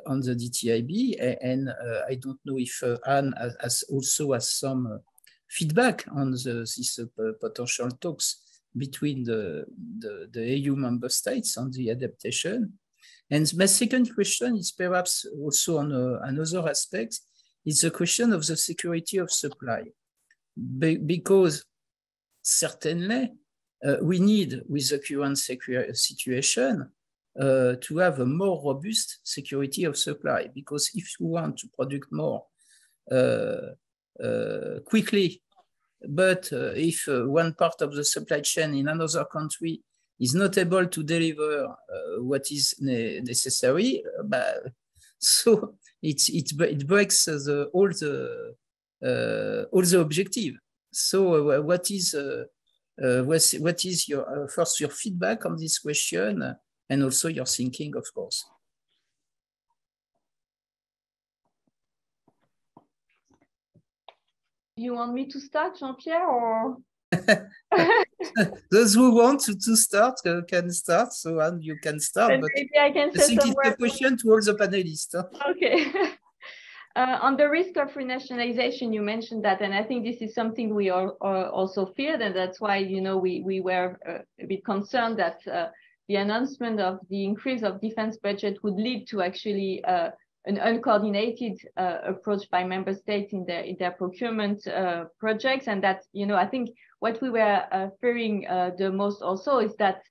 on the DETIB, and I don't know if Anne has some feedback on these potential talks between the EU member states on the adaptation. And my second question is perhaps also on another aspect. It's the question of the security of supply, because certainly we need, with the current situation, to have a more robust security of supply, because if you want to produce more quickly, but if one part of the supply chain in another country is not able to deliver what is necessary, so it breaks all the objective. So what is your first your feedback on this question, and also your thinking, of course? You want me to start, Jean-Pierre, or? Those who want to start can start, so and you can start. But maybe I can say I think it's a question to all the panelists. Okay. On the risk of renationalization, you mentioned that, and I think this is something we are also feared, and that's why, you know, we were a bit concerned that the announcement of the increase of defense budget would lead to actually an uncoordinated approach by member states in their procurement projects, and that, you know, I think what we were fearing the most also is that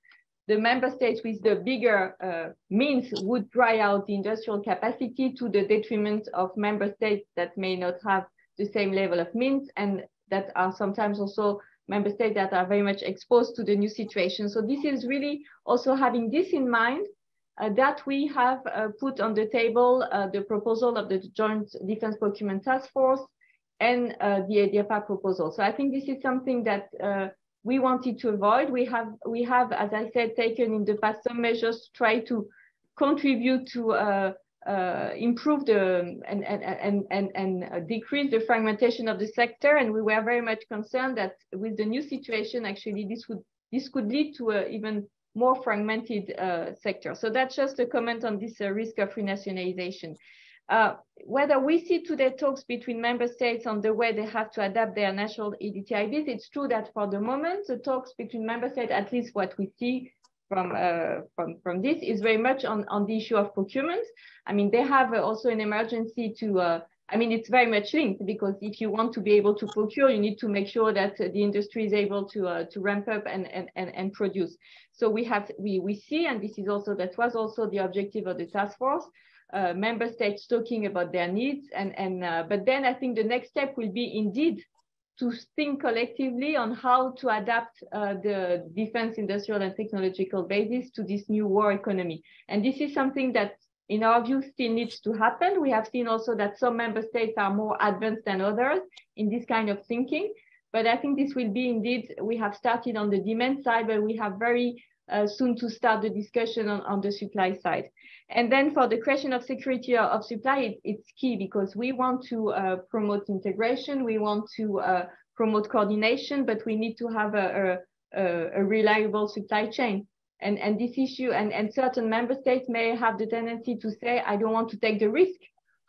the member states with the bigger means would dry out the industrial capacity to the detriment of member states that may not have the same level of means, and that are sometimes also member states that are very much exposed to the new situation. So this is really also having this in mind that we have put on the table the proposal of the Joint Defense Procurement Task Force and the EDTIB proposal. So I think this is something that we wanted to avoid. We have, as I said, taken in the past some measures to try to contribute to improve and decrease the fragmentation of the sector. And we were very much concerned that with the new situation, actually, this could lead to an even more fragmented sector. So that's just a comment on this risk of renationalization. Whether we see today talks between member states on the way they have to adapt their national EDTIBs, it's true that for the moment, the talks between member states, at least what we see from this, is very much on the issue of procurement. I mean, they have also an emergency to, I mean, it's very much linked, because if you want to be able to procure, you need to make sure that the industry is able to ramp up and produce. So we see, and this is also, that was also the objective of the task force, member states talking about their needs, but then I think the next step will be indeed to think collectively on how to adapt the defense industrial and technological basis to this new war economy. And this is something that, in our view, still needs to happen. We have seen also that some member states are more advanced than others in this kind of thinking. But I think this will be indeed, we have started on the demand side, but we have very soon to start the discussion on the supply side. And then for the question of security of supply, it's key, because we want to promote integration, we want to promote coordination, but we need to have a reliable supply chain. And this issue, and certain member states may have the tendency to say, I don't want to take the risk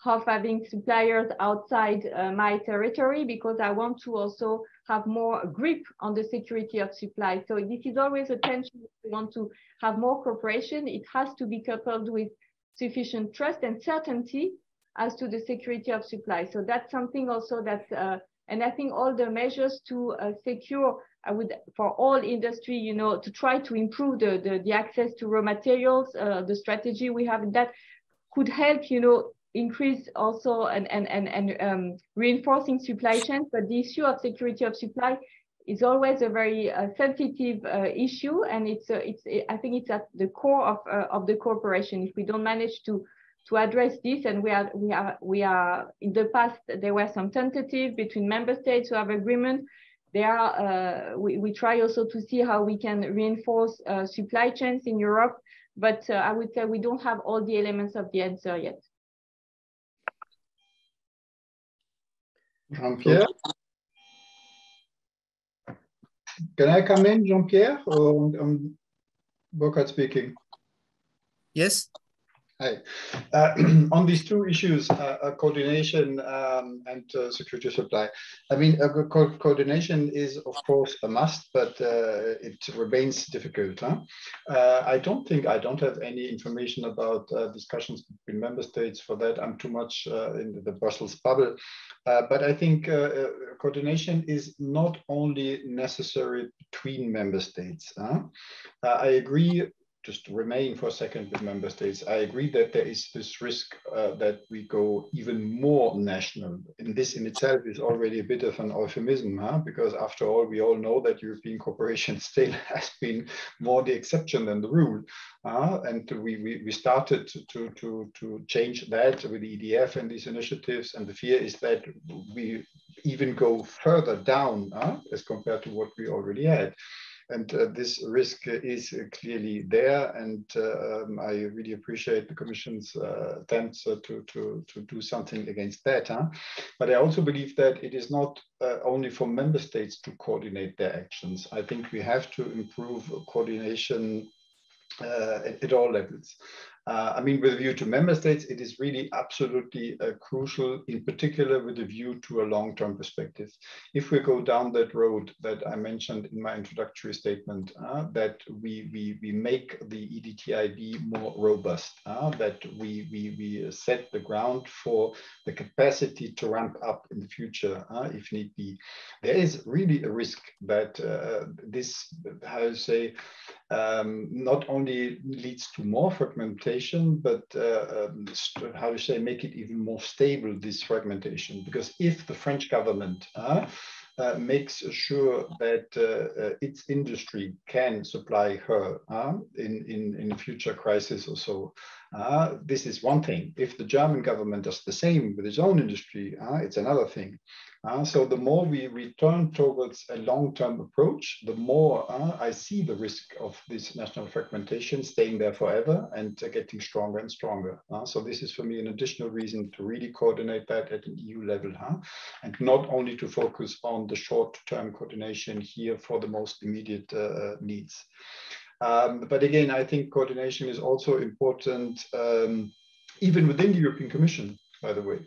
of having suppliers outside my territory, because I want to also have more grip on the security of supply. So this is always a tension. If we want to have more cooperation, it has to be coupled with sufficient trust and certainty as to the security of supply. So that's something also that, and I think all the measures to secure, for all industry, you know, to try to improve the access to raw materials, the strategy we have, that could help, you know, increase also and reinforcing supply chains. But the issue of security of supply is always a very sensitive issue, and I think it's at the core of the cooperation. If we don't manage to address this, and we are in the past there were some tentative between member states who have agreement. We try also to see how we can reinforce supply chains in Europe, but I would say we don't have all the elements of the answer yet. Jean-Pierre? Can I come in, Jean-Pierre, or Burkard speaking? Yes. Hi. On these two issues, coordination and security of supply. I mean, coordination is, of course, a must, but it remains difficult. Huh? I don't have any information about discussions between member states for that. I'm too much in the Brussels bubble. But I think coordination is not only necessary between member states. I agree. Just to remain for a second with member states, I agree that there is this risk that we go even more national. And this in itself is already a bit of an euphemism, because after all, we all know that European cooperation still has been more the exception than the rule. And we started to change that with the EDF and these initiatives. And the fear is that we even go further down as compared to what we already had. And this risk is clearly there, and I really appreciate the Commission's attempts to do something against that. But I also believe that it is not only for member states to coordinate their actions. I think we have to improve coordination at all levels. I mean, with a view to member states, it is really absolutely crucial, in particular with a view to a long-term perspective. If we go down that road that I mentioned in my introductory statement, that we make the EDTIB more robust, that we set the ground for the capacity to ramp up in the future, if need be, there is really a risk that this, how to say, not only leads to more fragmentation, but how to say, make it even more stable, this fragmentation. Because if the French government makes sure that its industry can supply her in a future crisis or so, this is one thing. If the German government does the same with its own industry, it's another thing. So the more we return towards a long-term approach, the more I see the risk of this national fragmentation staying there forever and getting stronger and stronger. So this is for me an additional reason to really coordinate that at an EU level, and not only to focus on the short-term coordination here for the most immediate needs. But again, I think coordination is also important, even within the European Commission, by the way.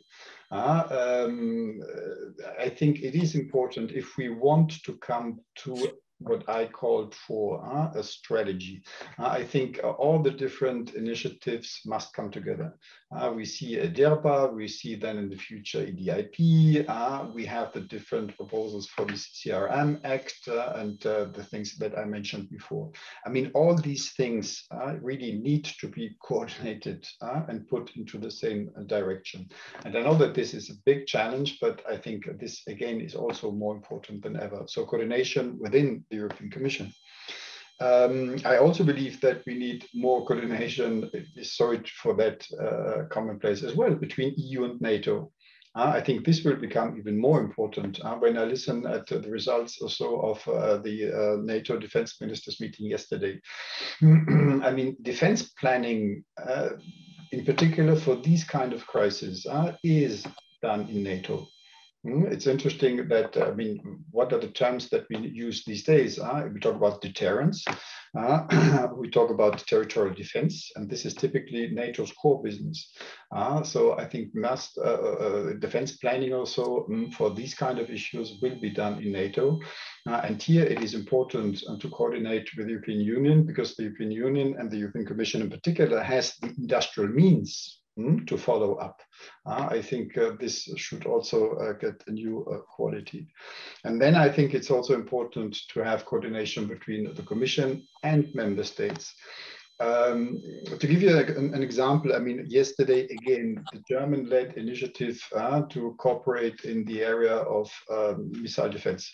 I think it is important if we want to come to what I called for a strategy. I think all the different initiatives must come together. We see DERPA, we see then in the future EDIP, we have the different proposals for the CRM Act and the things that I mentioned before. I mean, all these things really need to be coordinated and put into the same direction. And I know that this is a big challenge, but I think this again is also more important than ever. So coordination within the European Commission. I also believe that we need more coordination, sorry for that commonplace as well, between EU and NATO. I think this will become even more important when I listen at the results also of the NATO defense ministers meeting yesterday. I mean, defense planning, in particular for these kind of crises, is done in NATO. It's interesting that, I mean, what are the terms that we use these days? We talk about deterrence, we talk about territorial defense, and this is typically NATO's core business. So I think defense planning also for these kind of issues will be done in NATO. And here it is important to coordinate with the European Union, because the European Union and the European Commission in particular has the industrial means to follow up. I think this should also get a new quality. And then I think it's also important to have coordination between the Commission and member states. To give you an example, I mean, yesterday, again, the German-led initiative to cooperate in the area of missile defense.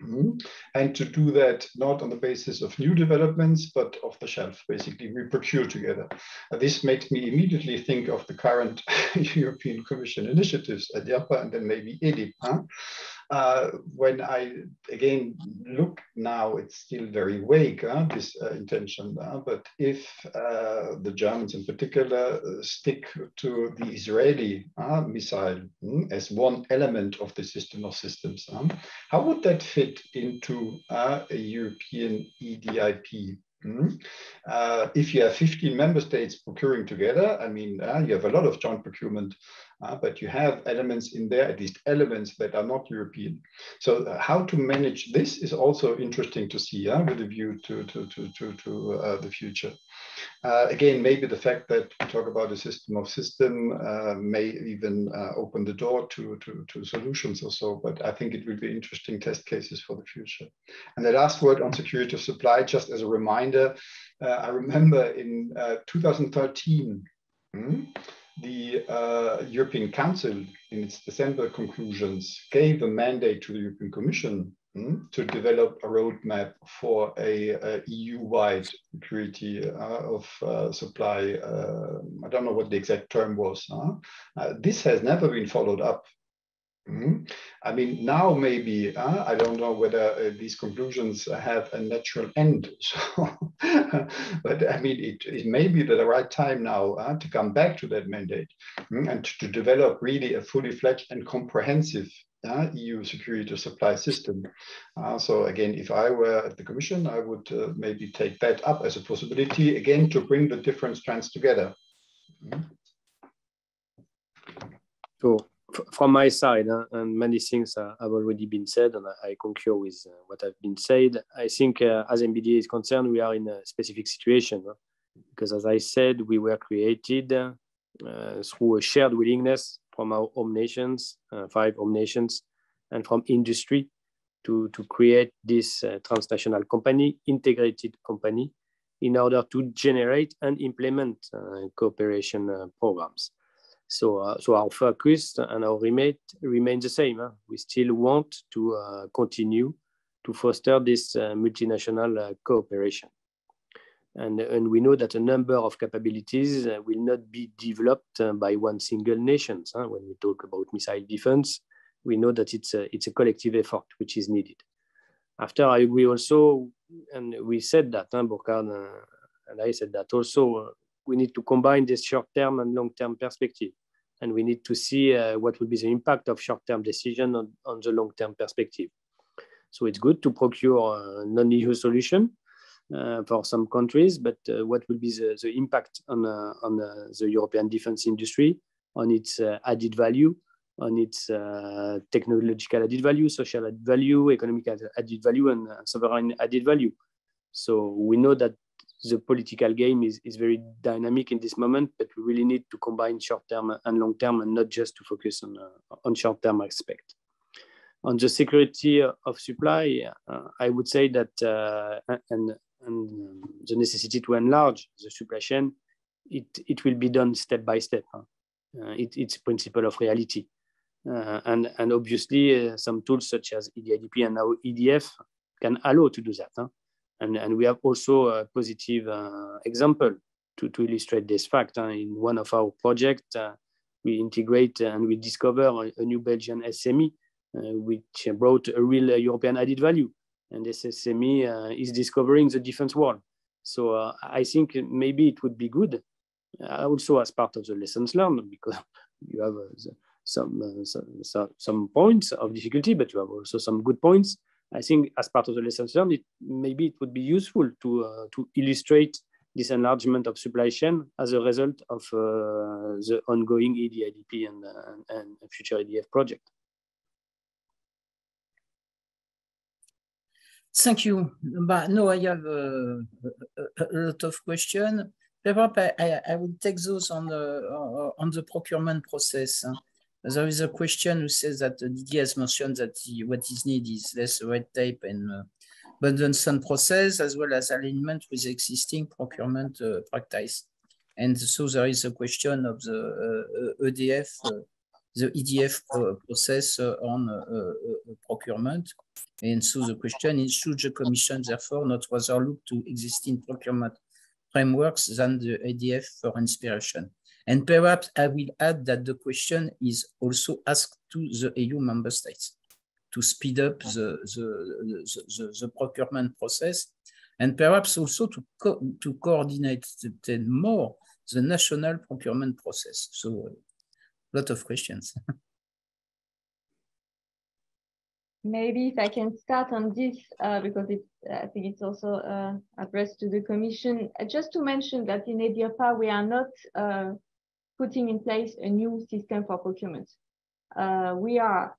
And to do that not on the basis of new developments, but off the shelf, basically, we procure together. This makes me immediately think of the current European Commission initiatives at EDTIB and then maybe EDTIB. When I, again, look now, it's still very vague, this intention. But if the Germans in particular stick to the Israeli missile as one element of the system of systems, how would that fit into a European EDIP? If you have 15 member states procuring together, I mean, you have a lot of joint procurement, but you have elements in there, at least elements that are not European. So how to manage this is also interesting to see with a view to the future. Again, maybe the fact that we talk about a system of system may even open the door to solutions or so, but I think it will be interesting test cases for the future. And the last word on security of supply, just as a reminder, I remember in 2013, the European Council, in its December conclusions, gave a mandate to the European Commission to develop a roadmap for a EU-wide security of supply. I don't know what the exact term was. This has never been followed up. I mean, now maybe, I don't know whether these conclusions have a natural end. So, but I mean, it may be the right time now to come back to that mandate and to develop really a fully fledged and comprehensive EU security supply system. So again, if I were at the Commission, I would maybe take that up as a possibility, again, to bring the different strands together. So from my side, and many things have already been said, and I concur with what has been said. I think as MBDA is concerned, we are in a specific situation, because as I said, we were created through a shared willingness from our home nations, 5 home nations, and from industry to create this transnational company, integrated company, in order to generate and implement cooperation programs. So our focus and our remit remain the same. We still want to continue to foster this multinational cooperation. And we know that a number of capabilities will not be developed by one single nation. When we talk about missile defense, we know that it's a collective effort which is needed. After, I agree also, and we said that, Burkard and I said that also, we need to combine this short-term and long-term perspective. And we need to see what will be the impact of short-term decision on the long-term perspective. So it's good to procure a non-EU solution for some countries, but what will be the impact on the European defense industry, on its added value, on its technological added value, social added value, economic added value, and sovereign added value. So we know that the political game is very dynamic in this moment, but we really need to combine short-term and long-term, and not just to focus on short-term aspect. On the security of supply, I would say that and the necessity to enlarge the supply chain, it will be done step by step. It's a principle of reality. And obviously, some tools such as EDTIB and now EDF can allow to do that. And we have also a positive example to illustrate this fact. In one of our projects, we integrate and we discover a new Belgian SME, which brought a real European added value. And this SME is discovering the defense world. So I think maybe it would be good, also as part of the lessons learned, because you have some points of difficulty, but you have also some good points. I think as part of the lessons learned, maybe it would be useful to illustrate this enlargement of supply chain as a result of the ongoing EDIDP and future EDF project. Thank you. But no, I have a lot of questions. I will take those on the procurement process. There is a question who says that Didier has mentioned that what is needed is less red tape and burdensome process, as well as alignment with existing procurement practice. And so there is a question of the EDF, the EDF process on procurement. And so the question is, should the Commission therefore not rather look to existing procurement frameworks than the EDF for inspiration? And perhaps I will add that the question is also asked to the EU member states to speed up the procurement process, and perhaps also to coordinate more the national procurement process. So a lot of questions. Maybe if I can start on this, because I think it's also addressed to the Commission, just to mention that in EDTIB, we are not putting in place a new system for procurement. We are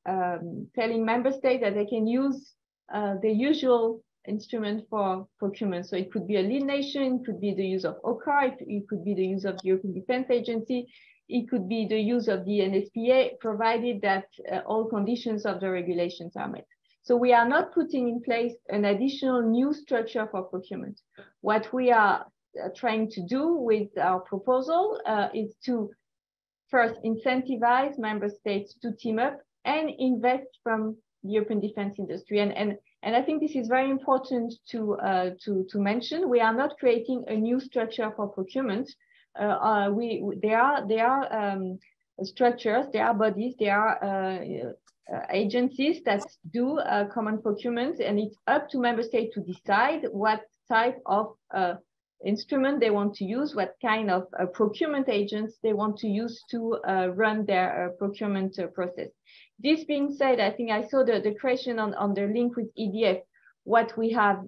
telling member states that they can use the usual instrument for procurement. So it could be a lead nation, it could be the use of OCCAR, it could be the use of the European Defence Agency, it could be the use of the NSPA, provided that all conditions of the regulations are met. So we are not putting in place an additional new structure for procurement. What we are trying to do with our proposal is to first incentivize member states to team up and invest from the European defense industry. And I think this is very important to mention. We are not creating a new structure for procurement. There are structures, there are bodies, there are agencies that do common procurement, and it's up to member states to decide what type of instrument they want to use, what kind of procurement agents they want to use to run their procurement process. This being said, I think I saw the question on the link with EDF. What we have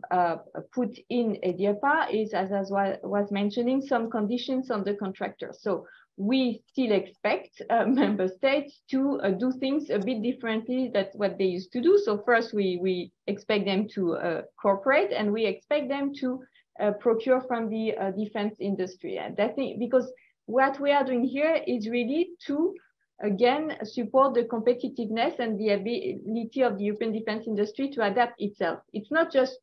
put in EDTIB is, as I was mentioning, some conditions on the contractor. So we still expect member states to do things a bit differently than what they used to do. So first, we expect them to cooperate, and we expect them to procure from the defense industry. And I think because what we are doing here is really to, again, support the competitiveness and the ability of the European defense industry to adapt itself. It's not just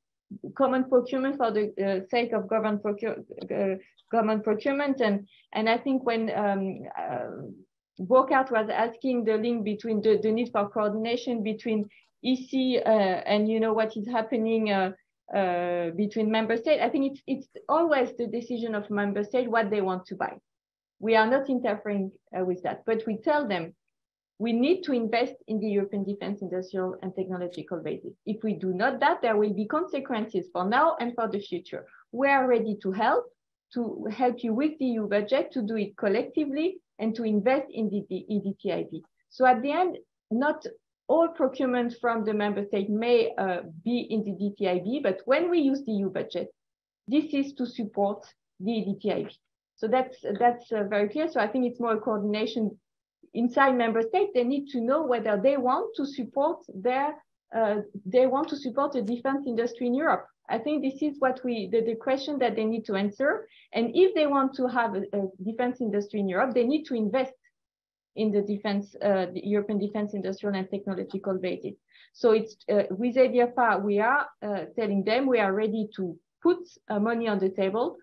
common procurement for the sake of government procurement. And I think when Burkard was asking the link between the need for coordination between EC and what is happening between member states, I think it's always the decision of member state what they want to buy. We are not interfering with that, but we tell them we need to invest in the European defense industrial and technological basis. If we do not that, there will be consequences for now and for the future. We are ready to help you with the EU budget, to do it collectively and to invest in the EDTIB. So at the end, not all procurement from the member state may be in the EDTIB, but when we use the EU budget, this is to support the EDTIB. So that's very clear. So I think it's more a coordination inside member states. They need to know whether they want to support the defense industry in Europe. I think this is what the question that they need to answer. And if they want to have a defense industry in Europe, they need to invest in the defense, the European defense industrial and technological basis. So it's with EDTIB, we are telling them we are ready to put money on the table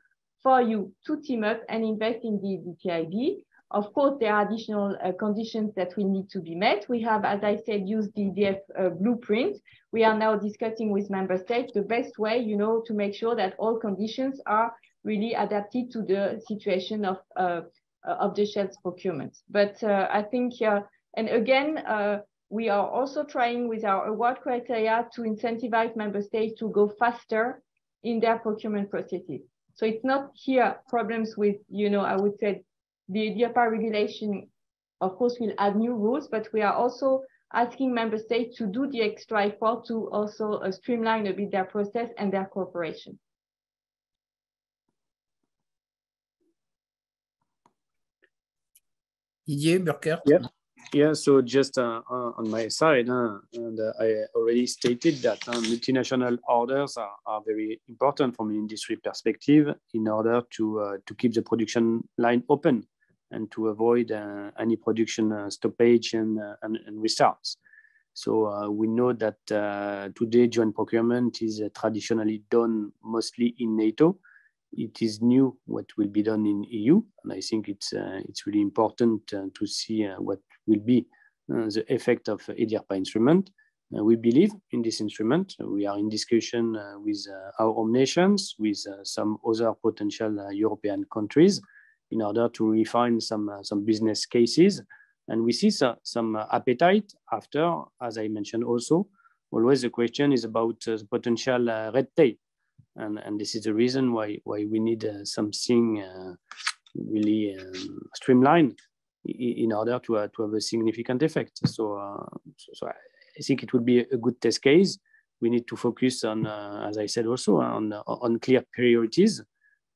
for you to team up and invest in the EDTIB. Of course, there are additional conditions that will need to be met. We have, as I said, used the EDF blueprint. We are now discussing with member states the best way, to make sure that all conditions are really adapted to the situation of the shells procurement. But I think, and again, we are also trying with our award criteria to incentivize member states to go faster in their procurement processes. So it's not here problems with, I would say, the EDTIB regulation, of course, will add new rules, but we are also asking member states to do the extra effort to also streamline a bit their process and their cooperation. Didier, Burkard? Yeah, so just on my side, and I already stated that multinational orders are very important from an industry perspective in order to keep the production line open and to avoid any production stoppage and restarts. So we know that today joint procurement is traditionally done mostly in NATO. It is new what will be done in EU, and I think it's really important to see what will be the effect of EDTIB instrument. We believe in this instrument. We are in discussion with our home nations, with some other potential European countries, in order to refine some business cases. And we see some appetite after, as I mentioned also, always the question is about potential red tape. And this is the reason why we need something really streamlined in order to have a significant effect. So I think it would be a good test case. We need to focus on, as I said also, on clear priorities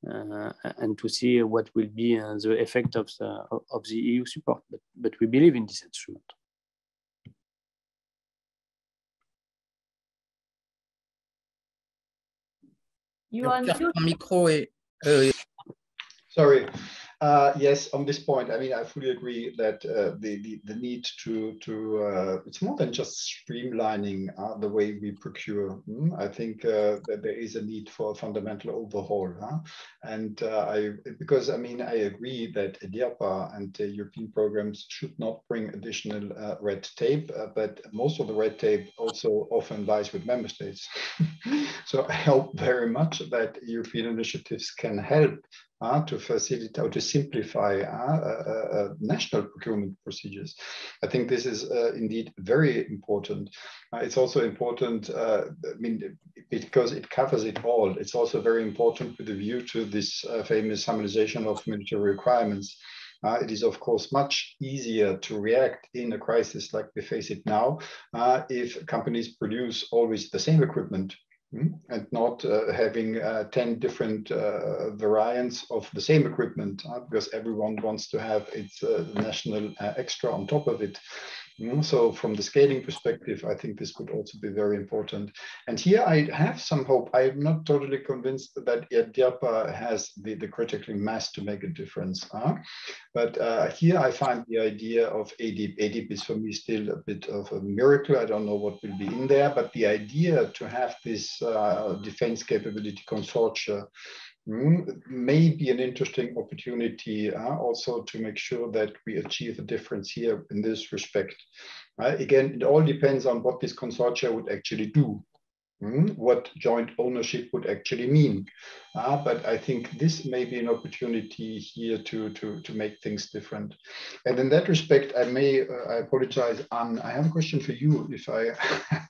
and to see what will be the effect of the EU support. But we believe in this instrument. You are Sorry. Yes, on this point, I mean, I fully agree that the need to it's more than just streamlining the way we procure. I think that there is a need for a fundamental overhaul. And because I mean, I agree that EDIRPA and European programs should not bring additional red tape, but most of the red tape also often lies with member states. So I hope very much that European initiatives can help to facilitate or to simplify national procurement procedures. I think this is indeed very important. It's also important, I mean, because it covers it all. It's also very important with a view to this famous harmonization of military requirements. It is, of course, much easier to react in a crisis like we face it now if companies produce always the same equipment. And not having 10 different variants of the same equipment, because everyone wants to have its national extra on top of it. So from the scaling perspective, I think this would also be very important. And here I have some hope. I am not totally convinced that EDIRPA has the critical mass to make a difference. But here I find the idea of EDITIB. EDITIB is for me still a bit of a miracle. I don't know what will be in there, but the idea to have this defense capability consortia may be an interesting opportunity also to make sure that we achieve a difference here in this respect. Again, it all depends on what this consortia would actually do. What joint ownership would actually mean. But I think this may be an opportunity here to make things different. And in that respect, I apologize, Anne, I have a question for you, if I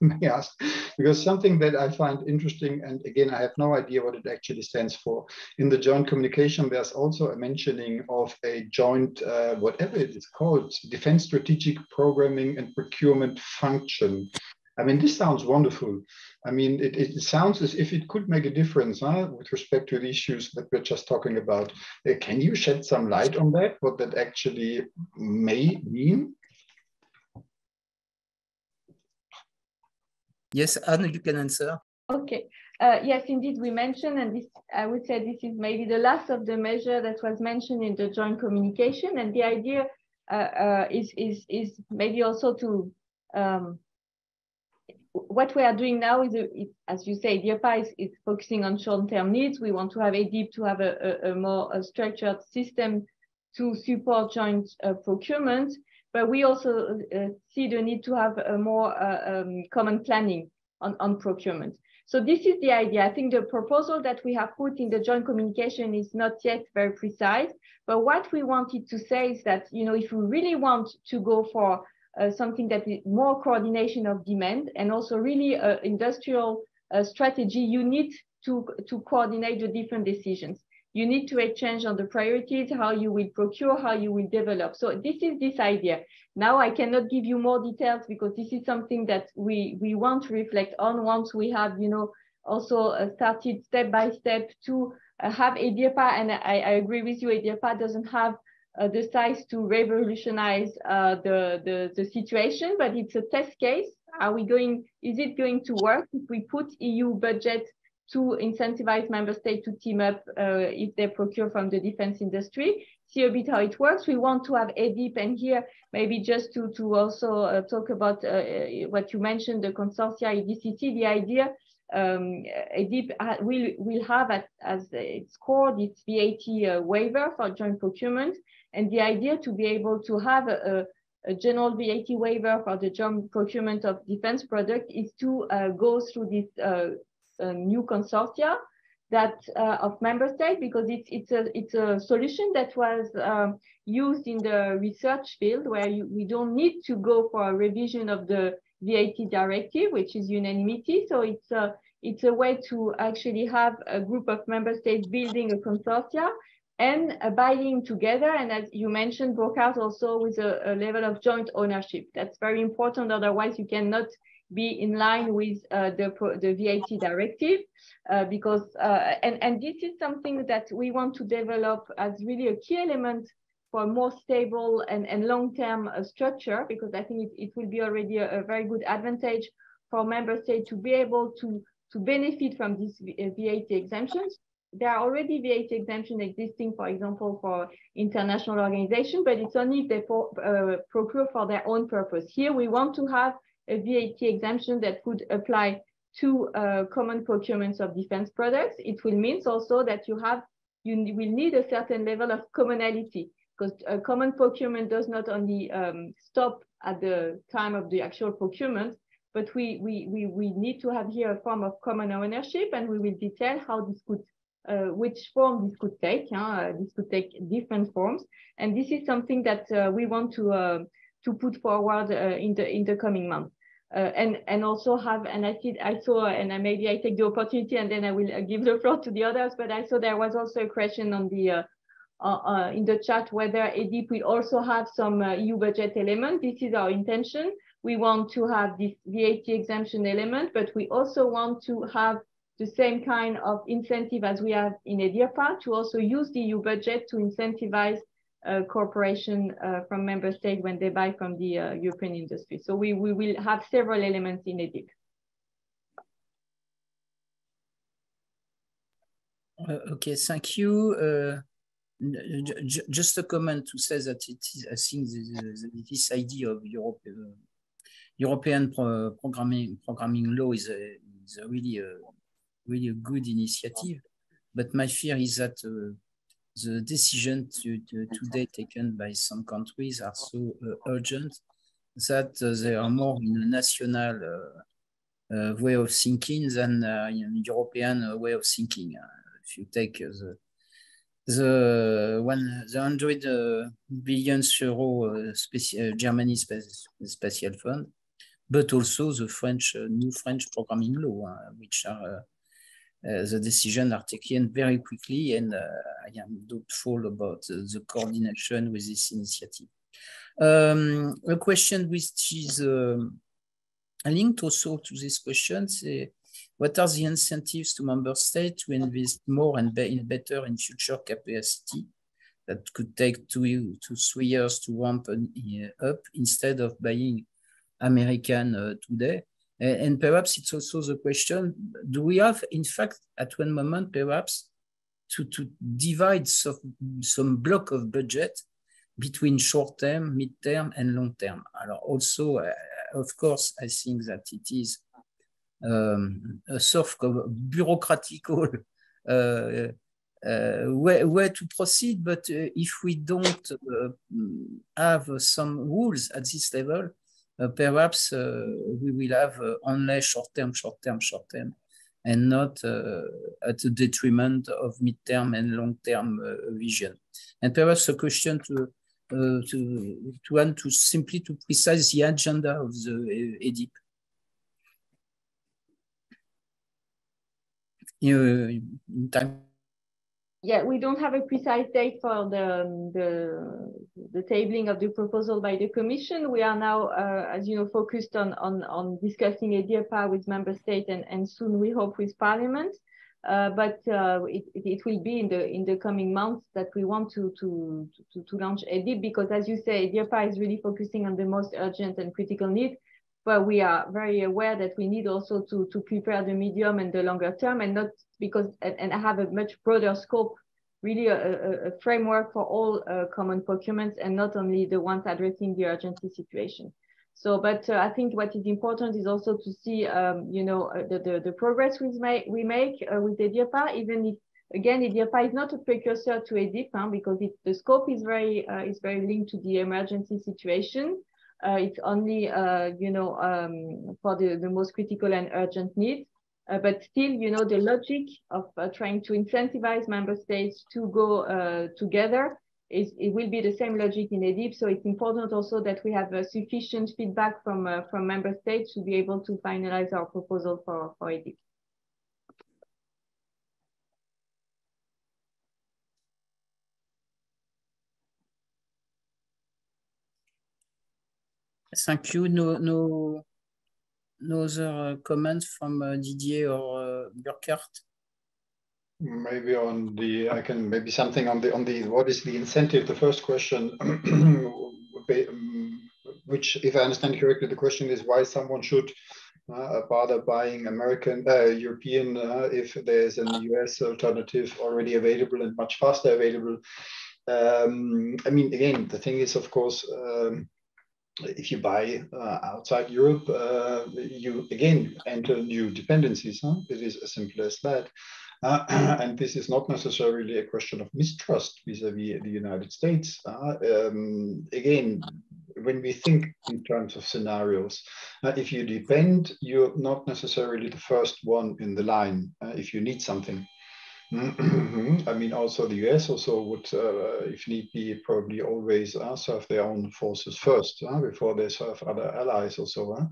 may ask, because something that I find interesting, and again, I have no idea what it actually stands for. In the joint communication, there's also a mentioning of a joint, whatever it is called, defense strategic programming and procurement function. I mean, this sounds wonderful. I mean, it sounds as if it could make a difference with respect to the issues that we're just talking about. Can you shed some light on that, what that actually may mean? Yes, Anne, you can answer. Okay. Yes, indeed, we mentioned, and this, I would say this is maybe the last of the measure that was mentioned in the joint communication. And the idea is maybe also to what we are doing now is, as you say, EDIRPA is focusing on short-term needs. We want to have EDIP to have a more structured system to support joint procurement, but we also see the need to have a more common planning on procurement. So this is the idea. I think the proposal that we have put in the joint communication is not yet very precise, but what we wanted to say is that, you know, if we really want to go for something that is more coordination of demand and also really industrial strategy, you need to coordinate the different decisions. You need to exchange on the priorities, how you will procure, how you will develop. So this is this idea. Now I cannot give you more details because this is something that we want to reflect on once we have, you know, also started step by step to have EDIRPA. And I agree with you, EDIRPA doesn't have the size to revolutionize the situation, but it's a test case. Are we going? Is it going to work if we put EU budget to incentivize member states to team up if they procure from the defense industry? See a bit how it works. We want to have EDIP, and here maybe just to also talk about what you mentioned, the consortia EDCC. The idea EDIP will have as its core this VAT waiver for joint procurement. And the idea to be able to have a general VAT waiver for the joint procurement of defense product is to go through this new consortia that of member states, because it's a solution that was used in the research field, where we don't need to go for a revision of the VAT directive, which is unanimity. So it's a way to actually have a group of member states building a consortia and abiding together. And as you mentioned, Burkard, also with a level of joint ownership. That's very important. Otherwise, you cannot be in line with the VAT directive, because and this is something that we want to develop as really a key element for a more stable and long-term structure, because I think it will be already a very good advantage for member states to be able to benefit from these VAT exemptions. There are already VAT exemptions existing, for example, for international organizations, but it's only if they procure for their own purpose. Here, we want to have a VAT exemption that could apply to common procurements of defense products. It will mean also that you will need a certain level of commonality, because a common procurement does not only stop at the time of the actual procurement, but we need to have here a form of common ownership, and we will detail how this could, which form this could take. This could take different forms, and this is something that we want to put forward in the coming months. And also have, and I saw, and maybe I take the opportunity and then I will give the floor to the others, but I saw there was also a question on the in the chat whether EDIP will also have some EU budget element. This is our intention. We want to have this VAT exemption element, but we also want to have the same kind of incentive as we have in EDIRPA, to also use the EU budget to incentivize cooperation from member states when they buy from the European industry. So we will have several elements in EDIP. Okay, thank you. Just a comment to say that it is, I think this idea of European programming law is a really a good initiative. But my fear is that the decision today taken by some countries are so urgent that they are more in a national way of thinking than in a European way of thinking. If you take the 100 billion euro Germany Special Fund, but also the new French programming law, which are the decisions are taken very quickly, and I am doubtful about the coordination with this initiative. A question which is linked also to this question, what are the incentives to member states to invest more and better in future capacity that could take 2 to 3 years to ramp up instead of buying American today? And perhaps it's also the question, do we have, in fact, at one moment, perhaps, to divide some block of budget between short-term, mid-term, and long-term? Also, of course, I think that it is a sort of bureaucratical way to proceed, but if we don't have some rules at this level, perhaps we will have only short-term, and not at the detriment of mid-term and long-term vision. And perhaps a question to simply to precise the agenda of the EDIP. In time. Yeah, we don't have a precise date for the tabling of the proposal by the Commission. We are now, as you know, focused on discussing EDIRPA with member states and soon we hope with Parliament. But it will be in the coming months that we want to launch EDIP, because as you say, EDIRPA is really focusing on the most urgent and critical needs. But we are very aware that we need also to prepare the medium and the longer term, and not because and have a much broader scope, really a framework for all common procurements, and not only the ones addressing the urgency situation. So, but I think what is important is also to see, you know, the progress we make with EDIRPA, even if, again, EDIRPA is not a precursor to EDIP, because the scope is very linked to the emergency situation. It's only, for the most critical and urgent needs. But still, the logic of trying to incentivize member states to go together it will be the same logic in EDIB. So it's important also that we have sufficient feedback from member states to be able to finalize our proposal for EDIB. Thank you. No other comments from Didier or Burkard? Maybe I can maybe something on the what is the incentive? The first question, which, if I understand correctly, the question is why someone should bother buying European if there's an US alternative already available and much faster available. I mean, again, the thing is, of course, if you buy outside Europe, you again enter new dependencies. It is as simple as that. And this is not necessarily a question of mistrust vis-a-vis the United States. Again, when we think in terms of scenarios, if you depend, you're not necessarily the first one in the line if you need something. I mean, also the US also would, if need be, probably always serve their own forces first before they serve other allies or so on.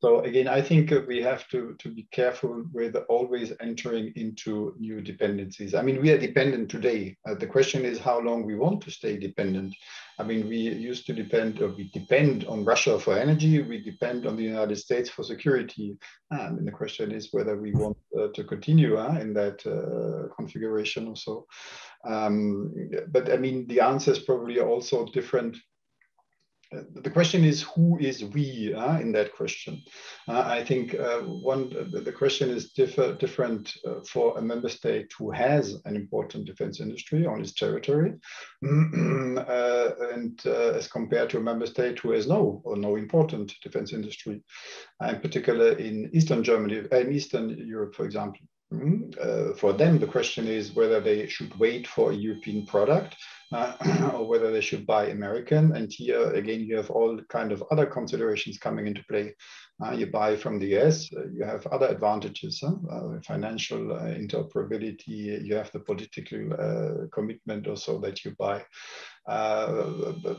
So again, I think we have to be careful with always entering into new dependencies. I mean, we are dependent today. The question is how long we want to stay dependent. I mean, we used to depend, or we depend on Russia for energy. We depend on the United States for security. And the question is whether we want to continue in that configuration or so. But I mean, the answer is probably also different. The question is, who is we in that question? I think the question is different for a member state who has an important defense industry on its territory, and as compared to a member state who has no important defense industry, in particular in Eastern Germany, in Eastern Europe, for example. For them, the question is whether they should wait for a European product or whether they should buy American. And here, again, you have all kind of other considerations coming into play. You buy from the US, you have other advantages, financial interoperability, you have the political commitment also that you buy.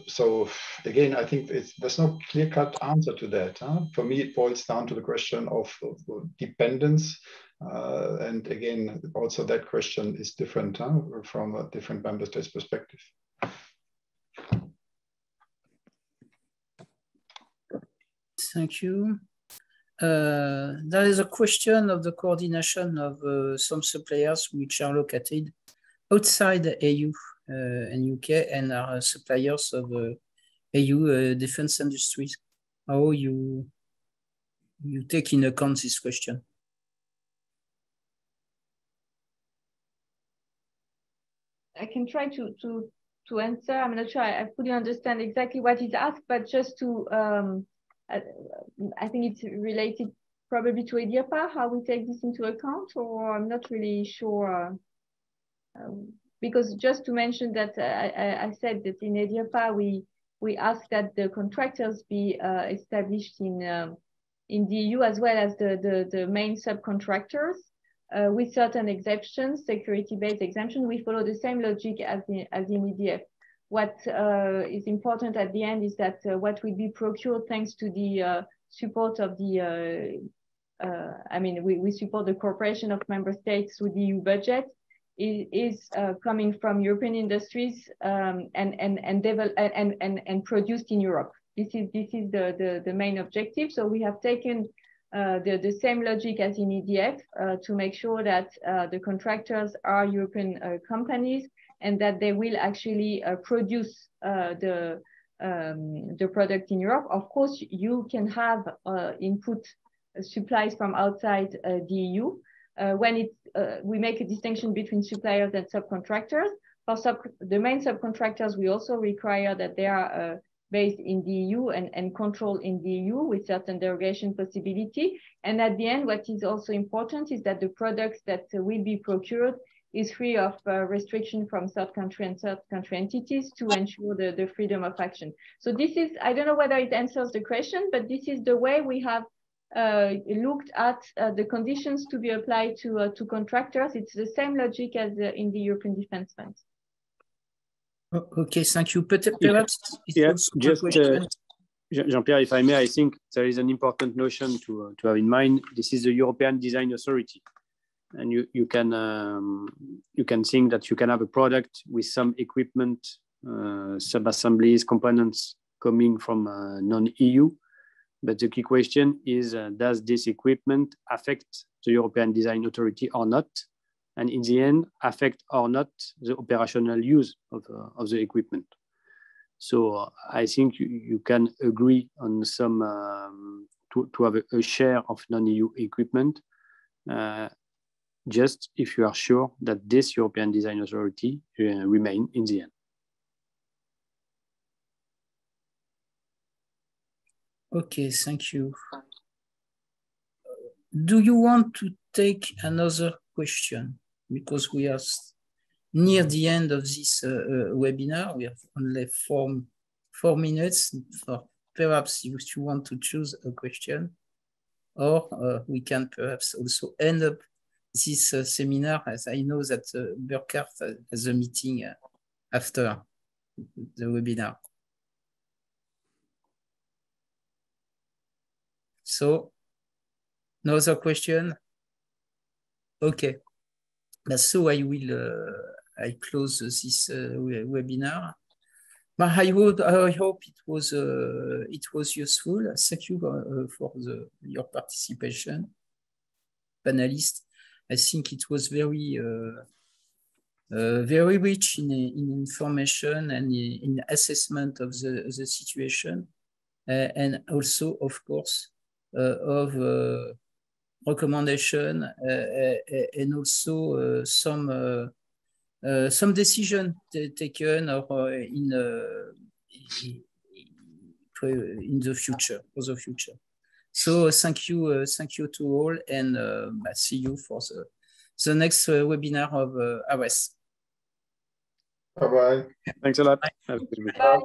So again, I think there's no clear-cut answer to that. For me, it boils down to the question of dependence. And again, also that question is different from a different member states perspective. Thank you. There is a question of the coordination of some suppliers which are located outside the EU and UK and are suppliers of EU defense industries. How you take in account this question? I can try to answer. I'm not sure I fully understand exactly what is asked, but just to, I think it's related probably to EDIAPA, how we take this into account, or I'm not really sure. Because just to mention that I said that in EDIAPA, we ask that the contractors be established in the EU as well as the main subcontractors. With certain exemptions, security-based exemption, we follow the same logic as in EDF. What is important at the end is that what will be procured thanks to the support of the, I mean, we support the cooperation of member states with the EU budget, is coming from European industries and produced in Europe. This is the main objective. So we have taken the same logic as in EDF to make sure that the contractors are European companies and that they will actually produce the product in Europe. Of course, you can have input supplies from outside the EU. When we make a distinction between suppliers and subcontractors. For the main subcontractors, we also require that they are based in the EU and controlled in the EU with certain derogation possibility. And at the end, what is also important is that the products that will be procured is free of restriction from third country and third country entities to ensure the freedom of action. So this is, I don't know whether it answers the question, but this is the way we have looked at the conditions to be applied to contractors. It's the same logic as in the European Defence Fund. Okay, thank you. Perhaps yeah, just Jean-Pierre, if I may, I think there is an important notion to have in mind. This is the European Design Authority, and you can think that you can have a product with some equipment, sub-assemblies, components coming from non-EU. But the key question is, does this equipment affect the European Design Authority or not? And in the end, affect or not the operational use of the equipment. So I think you can agree on some, to have a share of non-EU equipment, just if you are sure that this European Design Authority remain in the end. Okay, thank you. Do you want to take another question? Because we are near the end of this webinar. We have only four minutes for perhaps if you want to choose a question, or we can perhaps also end up this seminar, as I know that Burkard has a meeting after the webinar. So, no other question? Okay. So I will I close this webinar. But I hope it was useful. Thank you for your participation, panelists. I think it was very very rich in information and in assessment of the situation, and also, of course, of recommendation and also some decision taken or in the future, for the future. So thank you to all, and see you for the next webinar of RS. Bye-bye. Thanks a lot. Bye. Have a good week. Bye.